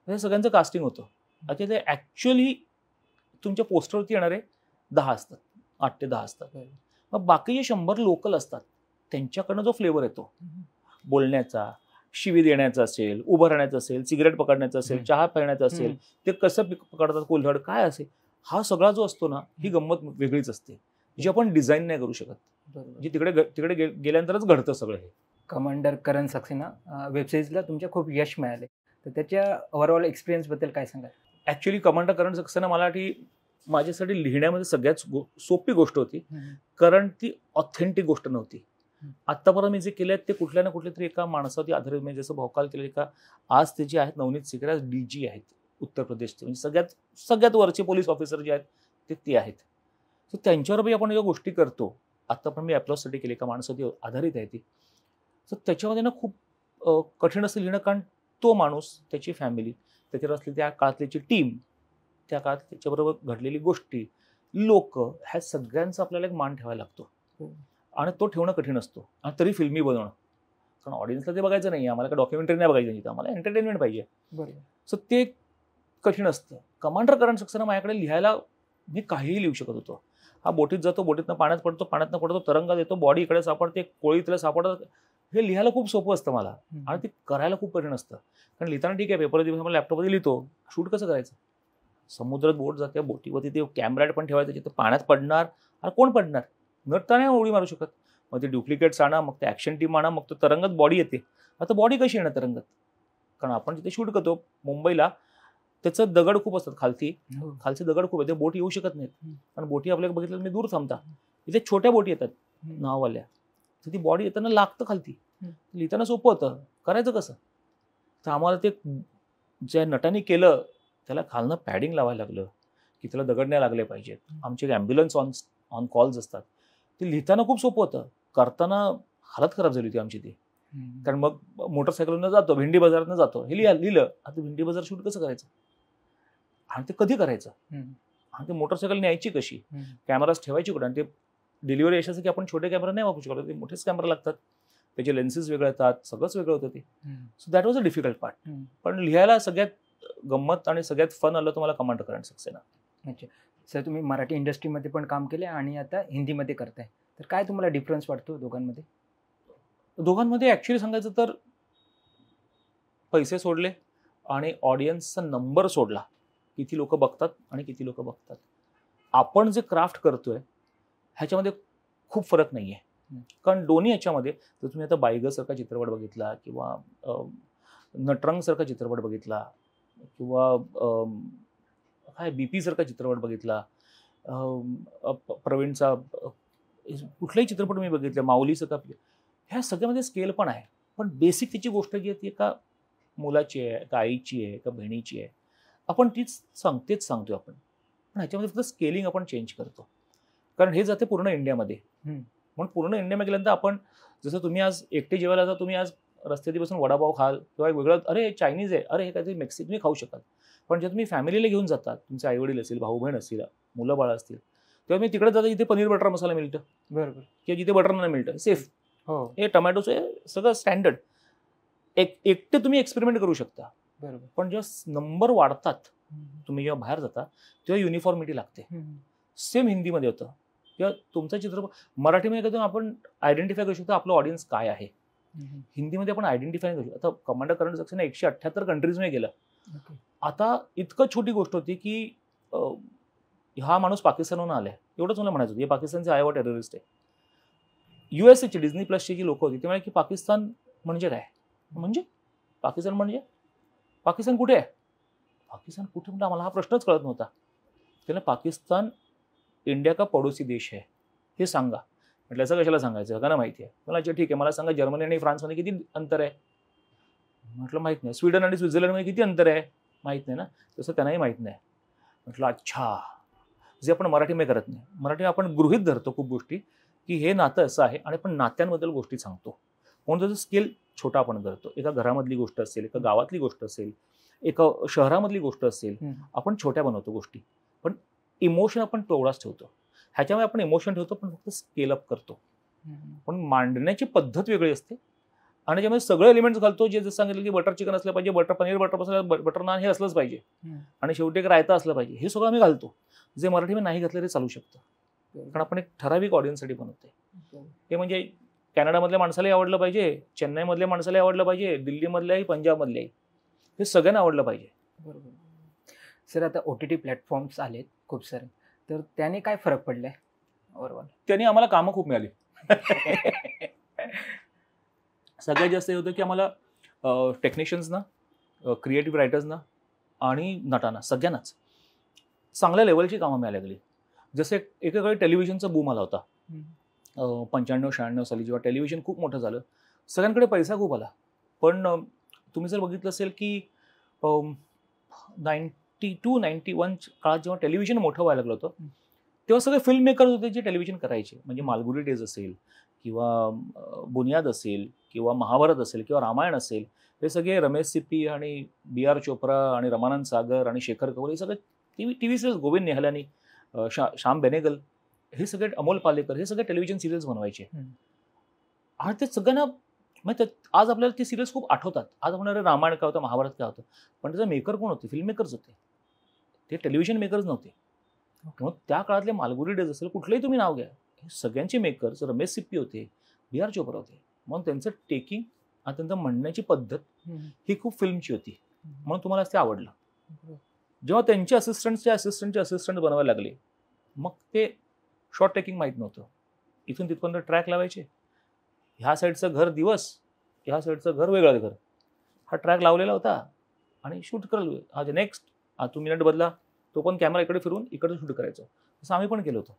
हे सगळ्यांचं कास्टिंग होतं. आता ते ऍक्च्युअली तुमच्या पोस्टरवरती येणारे 10 असतात, 8 ते 10 असतात. मग बाकी जे 100 लोकल असतात त्यांच्याकडनं जो फ्लेवर येतो बोलण्याचा, शिवी देण्याचा असेल, उभं राहण्याचा असेल, सिगरेट पकडण्याचा असेल, चहा पिण्याचा असेल, ते कसं पकडतात, कोल्हड काय असेल, हा सगळा जो असतो ना, ही गंमत वेगळीच असते जी आपण डिझाईन नाही करू शकत. म्हणजे तिकडे गेल्यानंतरच घडतं सगळं हे. कमांडर करण सक्सेना वेबसिरीजला तुमच्या खूप यश मिळाले, तर त्याच्या ओव्हरऑल एक्सपिरियन्स बद्दल काय सांगाल? ऍक्च्युअली कमांडर करण सक्सेना मला माझ्यासाठी लिहिण्यामध्ये सगळ्यात सोपी गोष्ट होती कारण ती ऑथेंटिक गोष्ट नव्हती. आत्तापर्यंत मी जे केले ते कुठल्या ना कुठल्या तरी एका माणसावरती आधारित, म्हणजे जसं भोकाल केले का आज ते जे आहेत नवनीत सिकर आज DG आहेत उत्तर प्रदेशचे, म्हणजे सगळ्यात वरचे पोलीस ऑफिसर जे आहेत ते आहेत. तर त्यांच्यावरही आपण ज्या गोष्टी करतो, आत्ता पण मी अप्लॉजसाठी केली, एका माणसावरती आधारित आहे ती. तर त्याच्यामध्ये ना खूप कठीण असं लिहिणं कारण तो माणूस, त्याची फॅमिली, त्याच्यावर असलेली त्या काळातल्याची टीम, त्या काळात त्याच्याबरोबर घडलेली गोष्टी, लोक, ह्या सगळ्यांचा आपल्याला एक मान ठेवायला लागतो. आणि तो ठेवणं कठीण असतो. आणि तरी फिल्मी बनवणं, कारण ऑडियन्सला ते बघायचं नाही, आम्हाला काय डॉक्युमेंटरी नाही बघायची नाही, आम्हाला एंटरटेनमेंट पाहिजे. बरोबर. सो ते कठीण असतं. कमांडर करण सक्सेना माझ्याकडे लिहायला मी काहीही लिहू शकत होतो. हा बोटीत जातो, बोटीतनं पाण्यात पडतो, पाण्यातनं पडतो, तरंगात येतो, बॉडी इकडे सापडते, कोळी तिला सापडतात, हे लिहायला खूप सोपं असतं मला, आणि ते करायला खूप कठीण असतं. कारण लिहिताना ठीक आहे, पेपर दिवस आपण लॅपटॉपमध्ये लिहितो, शूट कसं करायचं? समुद्रात बोट जाते, बोटीवरती ते कॅमेरा पण ठेवायचं, जिथे पाण्यात पडणार आणि कोण पडणार? नट तर नाही उडी मारू शकत. मग ते डुप्लिकेट्स आणा, मग ते ॲक्शन टीम आणा, मग तो तरंगत बॉडी येते. आता बॉडी कशी येणार तरंगत? कारण आपण जिथे शूट करतो मुंबईला, त्याचं दगड खूप असतात खालती, खालचे दगड खूप आहे, ते बोट येऊ शकत नाहीत. कारण बोटी आपल्याला बघितलं मी दूर थांबता, इथे छोट्या बोटी येतात नाववाल्या, तर ती बॉडी येताना लागतं खालती. लिहिताना सोपं होतं, करायचं कसं? तर आम्हाला ते ज्या नटाने केलं त्याला खालनं पॅडिंग लावायला लागलं की त्याला दगड नाही लागले पाहिजेत. आमचे एक ॲम्ब्युलन्स ऑन कॉल्स असतात, ते लिहिताना खूप सोपं होतं, करताना हालत खराब झाली होती आमची ती. कारण मग मोटरसायकलनं जातो, भेंडी बाजारातनं जातो, हे लिहिलं, आता भेंडी बाजार शूट कसं करायचं आणि ते कधी करायचं, आणि ते मोटरसायकल न्यायची कशी, कॅमेराज ठेवायची कुठे, आणि ते डिलिव्हरी अशी की आपण छोटे कॅमेरा नाही वापरू शकतो, ते मोठेच कॅमेरा लागतात, त्याचे लेन्सेस वेगळे येतात, सगळंच वेगळं होतं ते. So that was a difficult part. पण लिहायला सगळ्यात गंमत आणि सगळ्यात फन आलं तुम्हाला कमांड करंट सक्सेना. अच्छा सर, तुम्ही मराठी इंडस्ट्रीमध्ये पण काम केले आणि आता हिंदीमध्ये करताय, तर काय तुम्हाला डिफरन्स वाटतो दोघांमध्ये? दोघांमध्ये ॲक्च्युली सांगायचं तर पैसे सोडले आणि ऑडियन्सचा नंबर सोडला, किती लोक बघतात आणि किती लोक बघतात. आपण जे क्राफ्ट करतोय ह्याच्यामध्ये खूप फरक नाही आहे. कारण दोन्ही ह्याच्यामध्ये जर तुम्ही आता बायगसारखा चित्रपट बघितला किंवा नटरंगसारखा चित्रपट बघितला किंवा काय BP सारखा चित्रपट बघितला, प्रवीणचा कुठलाही चित्रपट मी बघितला, माऊलीसारखा, ह्या सगळ्यामध्ये स्केल पण आहे, पण बेसिक तिची गोष्ट जी आहे ती एका मुलाची आहे, एका आईची आहे, एका बहिणीची आहे, आपण तेच सांगतोय आपण. पण ह्याच्यामध्ये फक्त स्केलिंग आपण चेंज करतो, कारण हे जाते पूर्ण इंडियामध्ये. म्हणून पूर्ण इंडियामध्ये गेल्यानंतर आपण, जसं तुम्ही आज एकटे जेवायला जा, तुम्ही आज रस्त्यात बसून वडापाव खाल किंवा वेगळं, अरे चायनीज आहे, अरे हे काहीतरी मेक्सिकन, तुम्ही खाऊ शकाल. पण जेव्हा तुम्ही फॅमिलीला घेऊन जातात, तुमचे आईवडील असतील, भाऊ बहीण असतील, मुलं बाळ असतील, तेव्हा मी तिकडे जाता जिथे पनीर बटर मसाला मिळतं, बरोबर, किंवा जिथे बटर नाही मिळतं, सेफ, हे टोमॅटोचं सगळं स्टँडर्ड, एकटे तुम्ही एक्सपेरिमेंट करू शकता, बरोबर. पण जेव्हा नंबर वाढतात, तुम्ही जेव्हा बाहेर जाता तेव्हा युनिफॉर्मिटी लागते. सेम हिंदीमध्ये होतं, किंवा तुमचा चित्रपट मराठीमध्ये कधी आपण आयडेंटिफाय करू शकतो आपलं ऑडियन्स काय आहे, हिंदीमध्ये आपण आयडेंटिफाय करू शकतो. आता कमांडर करंट सक्सेना 178 कंट्रीजमध्ये गेलं. आता इतकं छोटी गोष्ट होती की हा माणूस पाकिस्तानहून आलाय एवढंच मला म्हणायचं होतं, हे पाकिस्तानचे आयवा टेररिस्ट आहे. USA डिझनी प्लसची जी लोक होती ते म्हणाले की पाकिस्तान म्हणजे काय, म्हणजे पाकिस्तान म्हणजे पाकिस्तान कुठे आहे, पाकिस्तान कुठे, म्हणजे आम्हाला हा प्रश्नच कळत नव्हता. त्याला पाकिस्तान इंडिया का पडोसी देश आहे हे सांगा. म्हटलं असं कशाला सांगायचं, का ना माहिती आहे मला. अच्छा ठीक आहे, मला सांगा जर्मनी आणि फ्रान्समध्ये किती अंतर आहे. म्हटलं माहीत नाही. स्वीडन आणि स्वित्झर्लंडमध्ये किती अंतर आहे, माहीत नाही ना. तसं त्यांनाही माहीत नाही. म्हटलं अच्छा, जे आपण मराठीमध्ये करत नाही. मराठी आपण गृहीत धरतो खूप गोष्टी की हे नातं असं आहे आणि आपण नात्यांबद्दल गोष्टी सांगतो, म्हणून त्याचं स्केल छोटा आपण करतो. एका घरामधली गोष्ट असेल, एका गावातली गोष्ट असेल, एका शहरामधली गोष्ट असेल, आपण छोट्या बनवतो गोष्टी, पण इमोशन आपण तेवढाच ठेवतो. ह्याच्यामध्ये आपण इमोशन ठेवतो पण फक्त स्केल अप करतो. पण मांडण्याची पद्धत वेगळी असते आणि त्यामध्ये सगळे एलिमेंट्स घालतो, जे जसं सांगितलं की बटर चिकन असलं पाहिजे, बटर पनीर, बटर मसाला, बटर नान हे असलंच पाहिजे, आणि शेवटी एक रायता असलं पाहिजे. हे सगळं आम्ही घालतो, जे मराठीमध्ये नाही घातलं तरी चालू शकतं, कारण आपण एक ठराविक ऑडियन्ससाठी बनवतोय. ते म्हणजे कॅनडामधल्या माणसालाही आवडलं पाहिजे, चेन्नईमधल्या माणसालाही आवडलं पाहिजे, दिल्लीमधल्याही, पंजाबमधल्याही, हे सगळ्यांना आवडलं पाहिजे. बरोबर. सर, आता OTT प्लॅटफॉर्म्स आलेत खूप सारे, तर त्याने काय फरक पडलाय ओव्हरऑल? त्याने आम्हाला कामं खूप मिळाली. सगळ्यात जास्त हे होतं की आम्हाला टेक्निशियन्सना, क्रिएटिव्ह रायटर्सना आणि नटांना, सगळ्यांनाच चांगल्या लेवलची कामं मिळायला लागली. जसे एकेकाळी टेलिव्हिजनचा बूम आला होता 95-96 साली, जेव्हा टेलिव्हिजन खूप मोठं झालं, सगळ्यांकडे पैसा खूप आला. पण तुम्ही जर बघितलं असेल की 92-91 काळात जेव्हा टेलिव्हिजन मोठं व्हायला लागलं होतं, तेव्हा सगळे फिल्म मेकर्स होते जे टेलिव्हिजन करायचे. म्हणजे मालगुडी डेज असेल किंवा बुनियाद असेल किंवा महाभारत असेल किंवा रामायण असेल, हे सगळे रमेश सिप्पी आणि BR चोप्रा आणि रमानंद सागर आणि शेखर कपूर, हे सगळे TV सिरियल्स, गोविंद निहलानी, श्याम बेनेगल, हे सगळे, अमोल पालेकर, हे सगळे टेलिव्हिजन सिरियल्स बनवायचे. आणि ते सगळ्यांना म्हणजे आज आपल्याला ते सिरियल्स खूप आठवतात. आज आपण अरे रामायण काय होतं, महाभारत काय होतं, पण त्याचा मेकर कोण होते, फिल्म मेकर्स होते, ते टेलिव्हिजन मेकर्स नव्हते. मग त्या काळातले मालगुडी डेज असेल, कुठलंही तुम्ही नाव घ्या, हे सगळ्यांचे मेकर्स रमेश सिप्पी होते, BR चोप्रा होते. म्हणून त्यांचं टेकिंग आणि त्यांचं म्हणण्याची पद्धत ही खूप फिल्मची होती, म्हणून तुम्हाला ते आवडलं. जेव्हा त्यांचे असिस्टंट बनवायला लागले, मग ते शॉर्ट टेकिंग माहीत नव्हतं. इथून तिथपर्यंत ट्रॅक लावायचे, ह्या साईडचं घर दिवस, ह्या साईडचं घर वेगळं घर, हा ट्रॅक लावलेला होता आणि शूट करायला. हा नेक्स्ट तू मिनिट बदला, तो पण कॅमेरा इकडे फिरून इकडे शूट करायचं. असं आम्ही पण केलं होतं.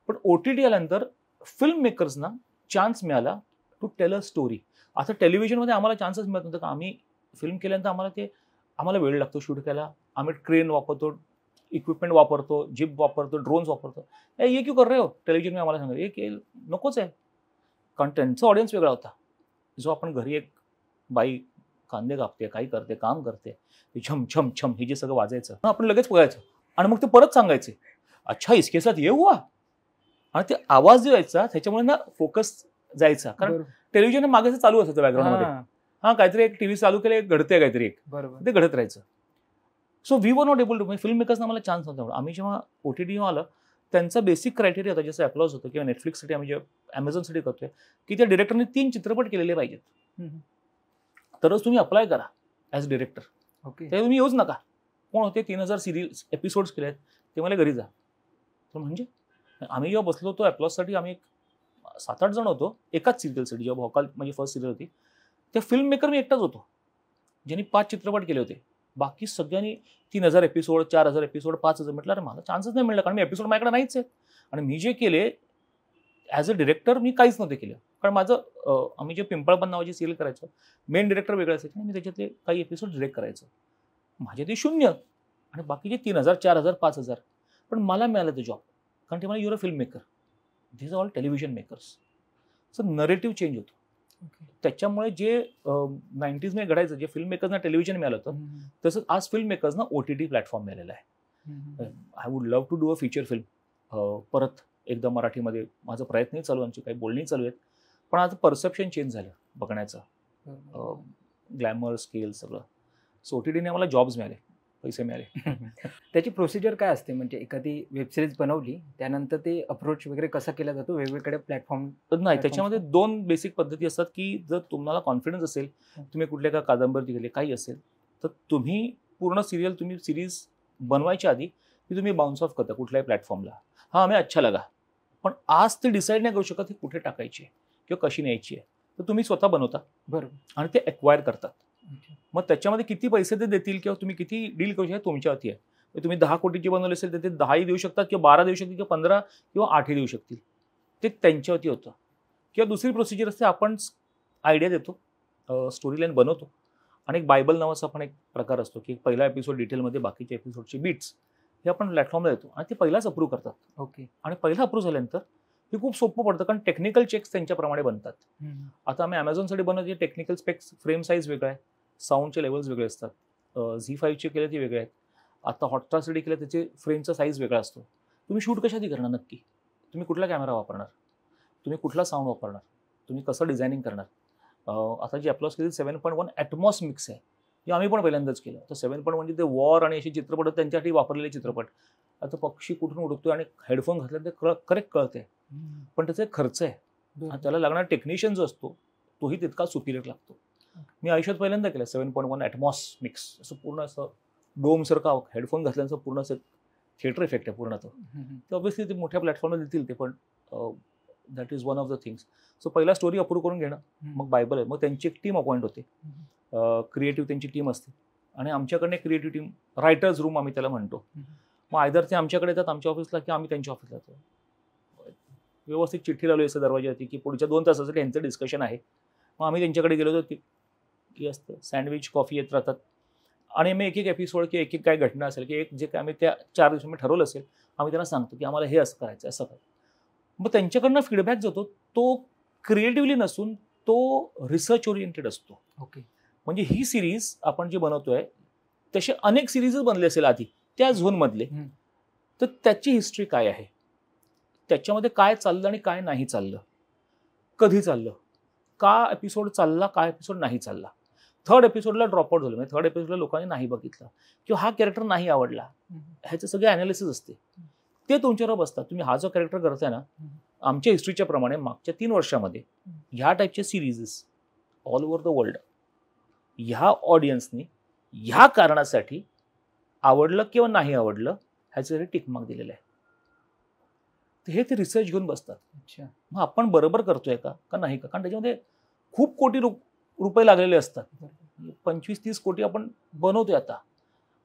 पण OTT आल्यानंतर फिल्म मेकर्सना चान्स मिळाला टू टेल अ स्टोरी. आता टेलिव्हिजनमध्ये आम्हाला चान्सच मिळत नव्हतं, का आम्ही फिल्म केल्यानंतर आम्हाला वेळ लागतो शूट करायला. आम्ही क्रेन वापरतो, इक्विपमेंट वापरतो, जिप वापरतो, ड्रोन्स वापरतो. ये क्यों कर रहे हो टेलिव्हिजन में, आम्हाला सांगा हे नकोच आहे. कारण त्यांचा ऑडियन्स वेगळा होता. जो आपण घरी एक बाई कांदे कापते, काही करते, काम करते, छम छम छम हे जे सगळं वाजायचं आपण लगेच बघायचं आणि मग ते परत सांगायचे, अच्छा इसके साथ ये हुआ. आणि ते आवाज जो यायचा त्याच्यामुळे ना फोकस जायचा. कारण टेलिव्हिजन मागे चालू असायचं बॅकग्राऊंडमध्ये. हा काहीतरी एक टीव्ही चालू केलं, घडते काहीतरी एक, बरोबर ते घडत राहायचं. So we were not able to, film मेकर्सना मला चान्स नव्हता. आम्ही जेव्हा OTT आलं, त्यांचा बेसिक क्रायटेरिया होता, जसं अप्लॉज होतं किंवा नेटफ्लिक्ससाठी आम्ही जे अमेझॉनसाठी करतोय, की त्या डिरेक्टरने 3 चित्रपट केलेले पाहिजेत, तरच तुम्ही अप्लाय करा ॲज डिरेक्टर. ओके, ते तुम्ही येऊच नका. कोण होते 3000 सिरियल्स एपिसोड्स केलेत, ते मला घरी जा. तर म्हणजे आम्ही जेव्हा बसलो होतो अप्लॉजसाठी, आम्ही 7-8 जण होतो एकाच सिरियलसाठी. जेव्हा भोकाल माझी फर्स्ट सिरियल होती, त्या फिल्म मेकर मी एकटाच होतो ज्यांनी 5 चित्रपट केले होते. बाकी सगळ्यांनी 3000 एपिसोड, 4000 एपिसोड, 5000. म्हटलं अरे मला चान्सच नाही मिळला, कारण मी एपिसोड माझ्याकडे नाहीच आहे. आणि मी जे केले ॲज अ डिरेक्टर मी काहीच नव्हते केलं. कारण माझं आम्ही जे पिंपळपण नावाची सिरियल करायचो, मेन डिरेक्टर वेगळं असायचं आणि मी त्याच्यातले काही एपिसोड डिरेक्ट करायचो. माझे ते 0 आणि बाकीचे 3000, 4000, 5000. पण मला मिळालं ते जॉब, कारण ते मला your a film maker, धीज all television makers. So narrative change होतो. त्याच्यामुळे जे 90s मध्ये घडायचं, जे फिल्म मेकर्सना टेलिव्हिजन मिळालं होतं, तसंच आज फिल्म मेकर्सना OTT प्लॅटफॉर्म मिळालेला आहे. I would love to do a feature film परत एकदा मराठीमध्ये. माझा प्रयत्नही चालू आहे, आमची काही बोलणी चालू आहेत. पण आज परसेप्शन चेंज झालं बघण्याचं, ग्लॅमर, स्केल सगळं. सो OTTने आम्हाला जॉब्स मिळाले, पैसे मिळाले. त्याची प्रोसिजर काय असते, म्हणजे एखादी वेबसिरीज बनवली त्यानंतर ते अप्रोच वगैरे कसा केला जातो वेगवेगळ्या प्लॅटफॉर्म? नाही, त्याच्यामध्ये 2 बेसिक पद्धती असतात, की जर तुम्हाला कॉन्फिडन्स असेल, तुम्ही कुठल्या का कादंबरी केली काही असेल, तर तुम्ही पूर्ण सिरीज बनवायच्या आधी की तुम्ही बाउन्स ऑफ करता कुठल्याही प्लॅटफॉर्मला. हा हमें अच्छा लगा, पण आज ते डिसाईड नाही करू शकत ही कुठे टाकायची किंवा कशी न्यायची आहे. तर तुम्ही स्वतः बनवता, बरोबर, आणि ते एक्वायर करतात. मग त्याच्यामध्ये किती पैसे ते देतील किंवा तुम्ही किती डील करू शकता तुमच्यावरती आहे. तुम्ही 10 कोटीची बनवली असेल तर ते 10ही देऊ शकतात किंवा 12 देऊ शकतील किंवा 15 किंवा 8ही देऊ शकतील. ते त्यांच्यावरती होतं. किंवा दुसरी प्रोसिजर असते, आपण आयडिया देतो, स्टोरी लाईन बनवतो आणि एक बायबल नावाचा पण एक प्रकार असतो, की पहिला एपिसोड डिटेलमध्ये, बाकीच्या एपिसोडचे बीट्स हे आपण प्लॅटफॉर्मला देतो आणि ते पहिलाच अप्रूव्ह करतात. ओके, आणि पहिला अप्रूव्ह झाल्यानंतर हे खूप सोपं पडतं, कारण टेक्निकल चेक्स त्यांच्याप्रमाणे बनतात. आता आम्ही अमेझॉनसाठी बनवतो, टेक्निकल स्पेक्स, फ्रेम साईज वेगळा आहे, साऊंडचे लेवल्स वेगळे असतात. Z5चे केले ते वेगळे आहेत. आता हॉटस्टारसाठी केलं त्याचे फ्रेमचा साईज वेगळा असतो. तुम्ही शूट कशासाठी करणार नक्की, तुम्ही कुठला कॅमेरा वापरणार, तुम्ही कुठला साऊंड वापरणार, तुम्ही कसं डिझायनिंग करणार. आता जी अप्लॉज केली 7.1 ॲटमॉस मिक्स आहे, हे आम्ही पण पहिल्यांदाच केलं. तर 7.1 म्हणजे ते वॉर आणि असे चित्रपट त्यांच्यासाठी वापरलेले चित्रपट. आता पक्षी कुठून उडतोय आणि हेडफोन घातले ते करेक्ट कळते, पण त्याचा एक खर्च आहे आणि त्याला लागणारा टेक्निशियन जो असतो तोही तितका सुपिरियर लागतो. मी आयुष्यात पहिल्यांदा केलं 7.1 ॲटमॉस मिक्स, असं पूर्ण असं डोमसारखा हेडफोन घातल्यानंतर पूर्ण असं थिएटर इफेक्ट आहे पूर्ण. तर ऑब्व्हियसली ते मोठ्या प्लॅटफॉर्मला देतील ते, पण that is one of the things. So पहिला स्टोरी अप्रूव्ह करून घेणं, मग बायबल आहे, मग त्यांची एक टीम अपॉइंट होते, क्रिएटिव्ह त्यांची टीम असते आणि आमच्याकडे क्रिएटिव्ह टीम, रायटर्स रूम आम्ही त्याला म्हणतो. मग आयदर ते आमच्याकडे येतात आमच्या ऑफिसला की आम्ही त्यांच्या ऑफिसला येतो. व्यवस्थित चिठ्ठी लावली असते दरवाजावरती की पुढच्या 2 तासासाठी यांचं डिस्कशन आहे. मग आम्ही त्यांच्याकडे गेलो होतो की असतं सँडविच, कॉफी येत राहतात आणि मग एक एपिसोड किंवा एक काय घटना असेल की एक जे काय आम्ही त्या 4 दिवसांमध्ये ठरवलं असेल, आम्ही त्यांना सांगतो की आम्हाला हे असं करायचं, असं करायचं. मग त्यांच्याकडनं फीडबॅक जो होतो तो क्रिएटिव्हली नसून तो रिसर्च ओरिएंटेड असतो. ओके, म्हणजे ही सिरीज आपण जी बनवतोय तसे अनेक सिरीजच बनले असेल आधी त्या झोनमधले, तर त्याची हिस्ट्री काय आहे, त्याच्यामध्ये काय चाललं आणि काय नाही चाललं, कधी चाललं, का एपिसोड चालला, का एपिसोड नाही चालला, 3rd एपिसोडला ड्रॉपआउट झालं, म्हणजे 3rd एपिसोडला लोकांनी नाही बघितलं किंवा हा कॅरेक्टर नाही आवडला, ह्याचे सगळे ॲनालिसिस असते. ते तुमच्यावर बसतात. तुम्ही हा जो कॅरेक्टर करताय ना, आमच्या हिस्ट्रीच्या प्रमाणे मागच्या 3 वर्षामध्ये ह्या टाईपचे सिरीजेस ऑल ओव्हर द वर्ल्ड ह्या ऑडियन्सनी ह्या कारणासाठी आवडलं किंवा नाही आवडलं ह्याचं टिकमार्क दिलेलं आहे. तर हे ते रिसर्च घेऊन बसतात. अच्छा. मग आपण बरोबर करतोय का नाही का? कारण त्याच्यामध्ये खूप कोटी रुपये लागलेले असतात. 25-30 कोटी आपण बनवतोय आता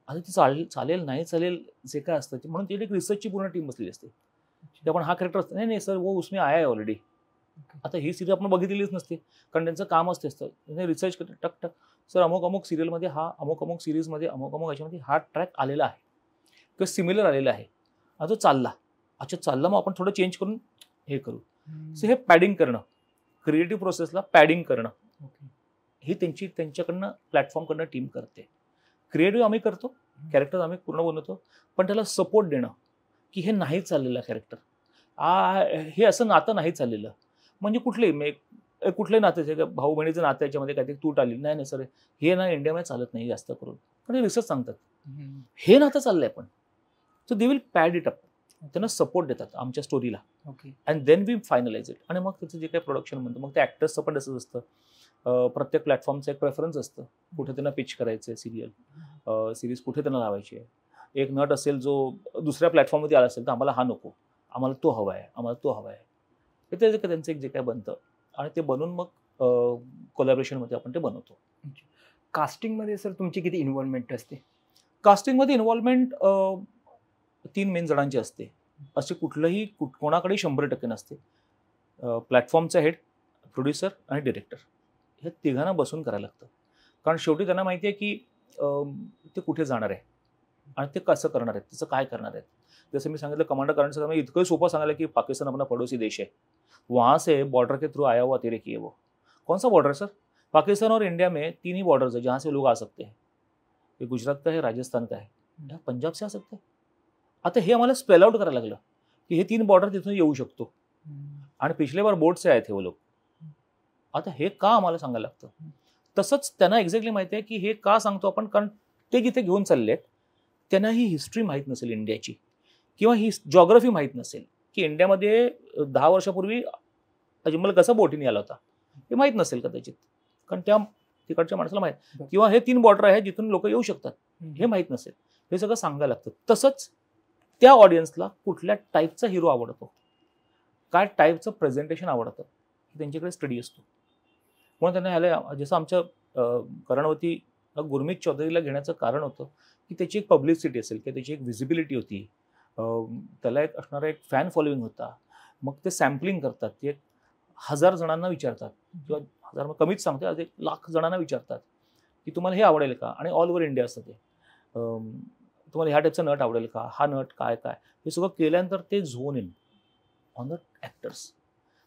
ती चालेल नाही चालेल जे काय असतं म्हणून तिथे एक रिसर्चची पूर्ण टीम बसलेली असते की आपण हा कॅरेक्टर असतो नाही सर वो उसमें आया आहे ऑलरेडी. आता ही सिरियल आपण बघितलेलीच नसते कारण त्यांचं काम असते रिसर्च करते टक टक सर अमुक सिरियलमध्ये हा अमुक सिरीजमध्ये अमुक याच्यामध्ये हा ट्रॅक आलेला आहे किंवा सिमिलर आलेला आहे. तो चालला चालला मग आपण थोडं चेंज करून हे करू. सो हे पॅडिंग करणं क्रिएटिव्ह प्रोसेसला पॅडिंग करणं ही त्यांच्याकडनं प्लॅटफॉर्मकडनं टीम करते. क्रिएटिव्ह आम्ही करतो कॅरेक्टर आम्ही पूर्ण बनवतो पण त्याला सपोर्ट देणं की हे नाही चाललेलं कॅरेक्टर हे असं नातं नाही चाललेलं म्हणजे कुठले नाते भाऊ बहिणीचं नातं याच्यामध्ये काहीतरी तूट आली नाही सर हे ना इंडियामध्ये चालत नाही जास्त करून पण ते रिसर्च सांगतात हे नातं चाललंय पण so they will pad it up. त्यांना सपोर्ट देतात आमच्या स्टोरीला and then we finalize it. आणि मग त्याचं जे काही प्रोडक्शन म्हणतं मग ते ॲक्टर्सचं पण तसंच असतं. प्रत्येक प्लॅटफॉर्मचं एक प्रेफरन्स असतं कुठे त्यांना पिच करायचं आहे सिरीज कुठे त्यांना लावायची आहे. एक नट असेल जो दुसऱ्या प्लॅटफॉर्ममध्ये आला असेल तर आम्हाला हा नको आम्हाला तो हवा आहे हे त्यांचं एक जे काय बनतं आणि ते बनवून मग कोलॅबरेशनमध्ये आपण ते बनवतो. कास्टिंगमध्ये सर तुमची किती इन्व्हॉल्वमेंट असते? कास्टिंगमध्ये इन्व्हॉल्वमेंट 3 मेन जणांची असते. असे कोणाकडे 100% नसते. प्लॅटफॉर्मचा हेड प्रोड्युसर आणि डिरेक्टर हे तिघांना बसून करायला लागतं कारण शेवटी त्यांना माहिती आहे की ते कुठे जाणार आहे आणि ते कसं करणार आहेत त्याचं काय करणार आहेत. जसं मी सांगितलं कमांडर करण्याचं काम इतकं सोपं सांगायला की पाकिस्तान अपना पड़ोसी देश है वहाँ से बॉर्डर के थ्रू आया हुआ अतिरेकी है वो. कौन सा बॉर्डर सर? पाकिस्तान और इंडिया में 3 ही बॉर्डर्स है जहाँ से लोग आ सकते हैं. ये गुजरात का है राजस्थान का है पंजाब से आ सकते हैं. आता हे आम्हाला स्पेल आउट करायला लागलं की हे 3 बॉर्डर तिथून येऊ शकतो आणि पिछले बार बोट से आए थे वो लोग. आता हे का आम्हाला सांगायला लागतं? तसंच त्यांना एक्झॅक्टली माहिती आहे की हे का सांगतो आपण कारण ते जिथे घेऊन चालले आहेत त्यांना ही हिस्ट्री माहीत नसेल इंडियाची किंवा ही जॉग्रफी माहीत नसेल की इंडियामध्ये 10 वर्षापूर्वी अजमल कसा बोटीने आला होता हे माहीत नसेल कदाचित कारण त्या तिकडच्या माणसाला माहीत किंवा हे 3 बॉर्डर आहे जिथून लोक येऊ शकतात हे माहीत नसेल. हे सगळं सांगायला लागतं. तसंच त्या ऑडियन्सला कुठल्या टाईपचा हिरो आवडतो काय टाईपचं प्रेझेंटेशन आवडतं हे त्यांच्याकडे स्टडी असतो. म्हणून त्यांना ह्याला जसं आमच्या कर्णवती गुरमीत चौधरीला घेण्याचं कारण होतं की त्याची एक पब्लिसिटी असेल किंवा त्याची एक विजिबिलिटी होती त्याला एक असणारा एक फॅन फॉलोईंग होता. मग ते सॅम्पलिंग करतात ते 1000 जणांना विचारतात किंवा 1000 कमीच सांगते 1,00,000 जणांना विचारतात की तुम्हाला हे आवडेल का आणि ऑल ओव्हर इंडिया असतं ते तुम्हाला ह्या टाईपचा नट आवडेल का हा नट काय हे सगळं केल्यानंतर ते zone in on the actors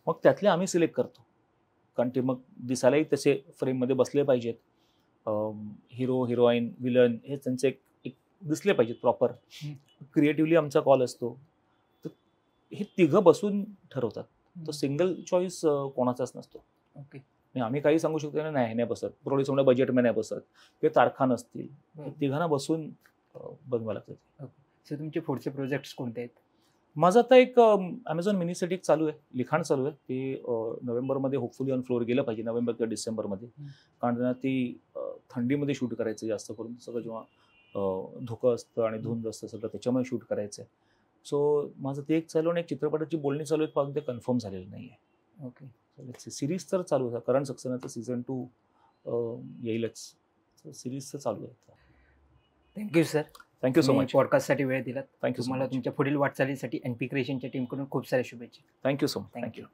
मग त्यातले आम्ही सिलेक्ट करतो कारण ते मग दिसायलाही तसे फ्रेममध्ये बसले पाहिजेत. हिरो हिरोईन विलन हे त्यांचे एक दिसले पाहिजेत प्रॉपर. क्रिएटिव्हली आमचा कॉल असतो तर हे तिघं बसून ठरवतात. तो सिंगल चॉईस कोणाचाच नसतो. आम्ही काही सांगू शकतो नाही बसत प्रोड्युसर बजेटमध्ये नाही बसत किंवा तारखा नसतील तिघांना बसून बनवावं लागतं. सर तुमचे पुढचे प्रोजेक्ट्स कोणते आहेत? माझं आता एक ॲमेझॉन मिनीसाठी एक चालू आहे लिखाण चालू आहे ते नोव्हेंबरमध्ये होपफुली ऑन फ्लोअर गेलं पाहिजे नोव्हेंबर किंवा डिसेंबरमध्ये कारण त्यांना ती थंडीमध्ये शूट करायचं जास्त करून सगळं जेव्हा धुकं असतं आणि धुंद असतं सगळं त्याच्यामुळे शूट करायचं आहे. सो माझं ते एक चालू आणि एक चित्रपटाची बोलणी चालू आहेत पण ते कन्फर्म झालेलं नाही आहे. सिरीज तर चालू आहे करण सक्सेनाचं सीझन 2 येईलच सिरीजचं चालू आहे. Thank you sir. Thank you so much पॉडकास्टसाठी वेळ दिलात. थँक्यू. मला तुमच्या पुढील वाटचालीसाठी NP क्रिएशनच्या टीमकडून खूप साऱ्या शुभेच्छा. Thank you so much. थँक्यू.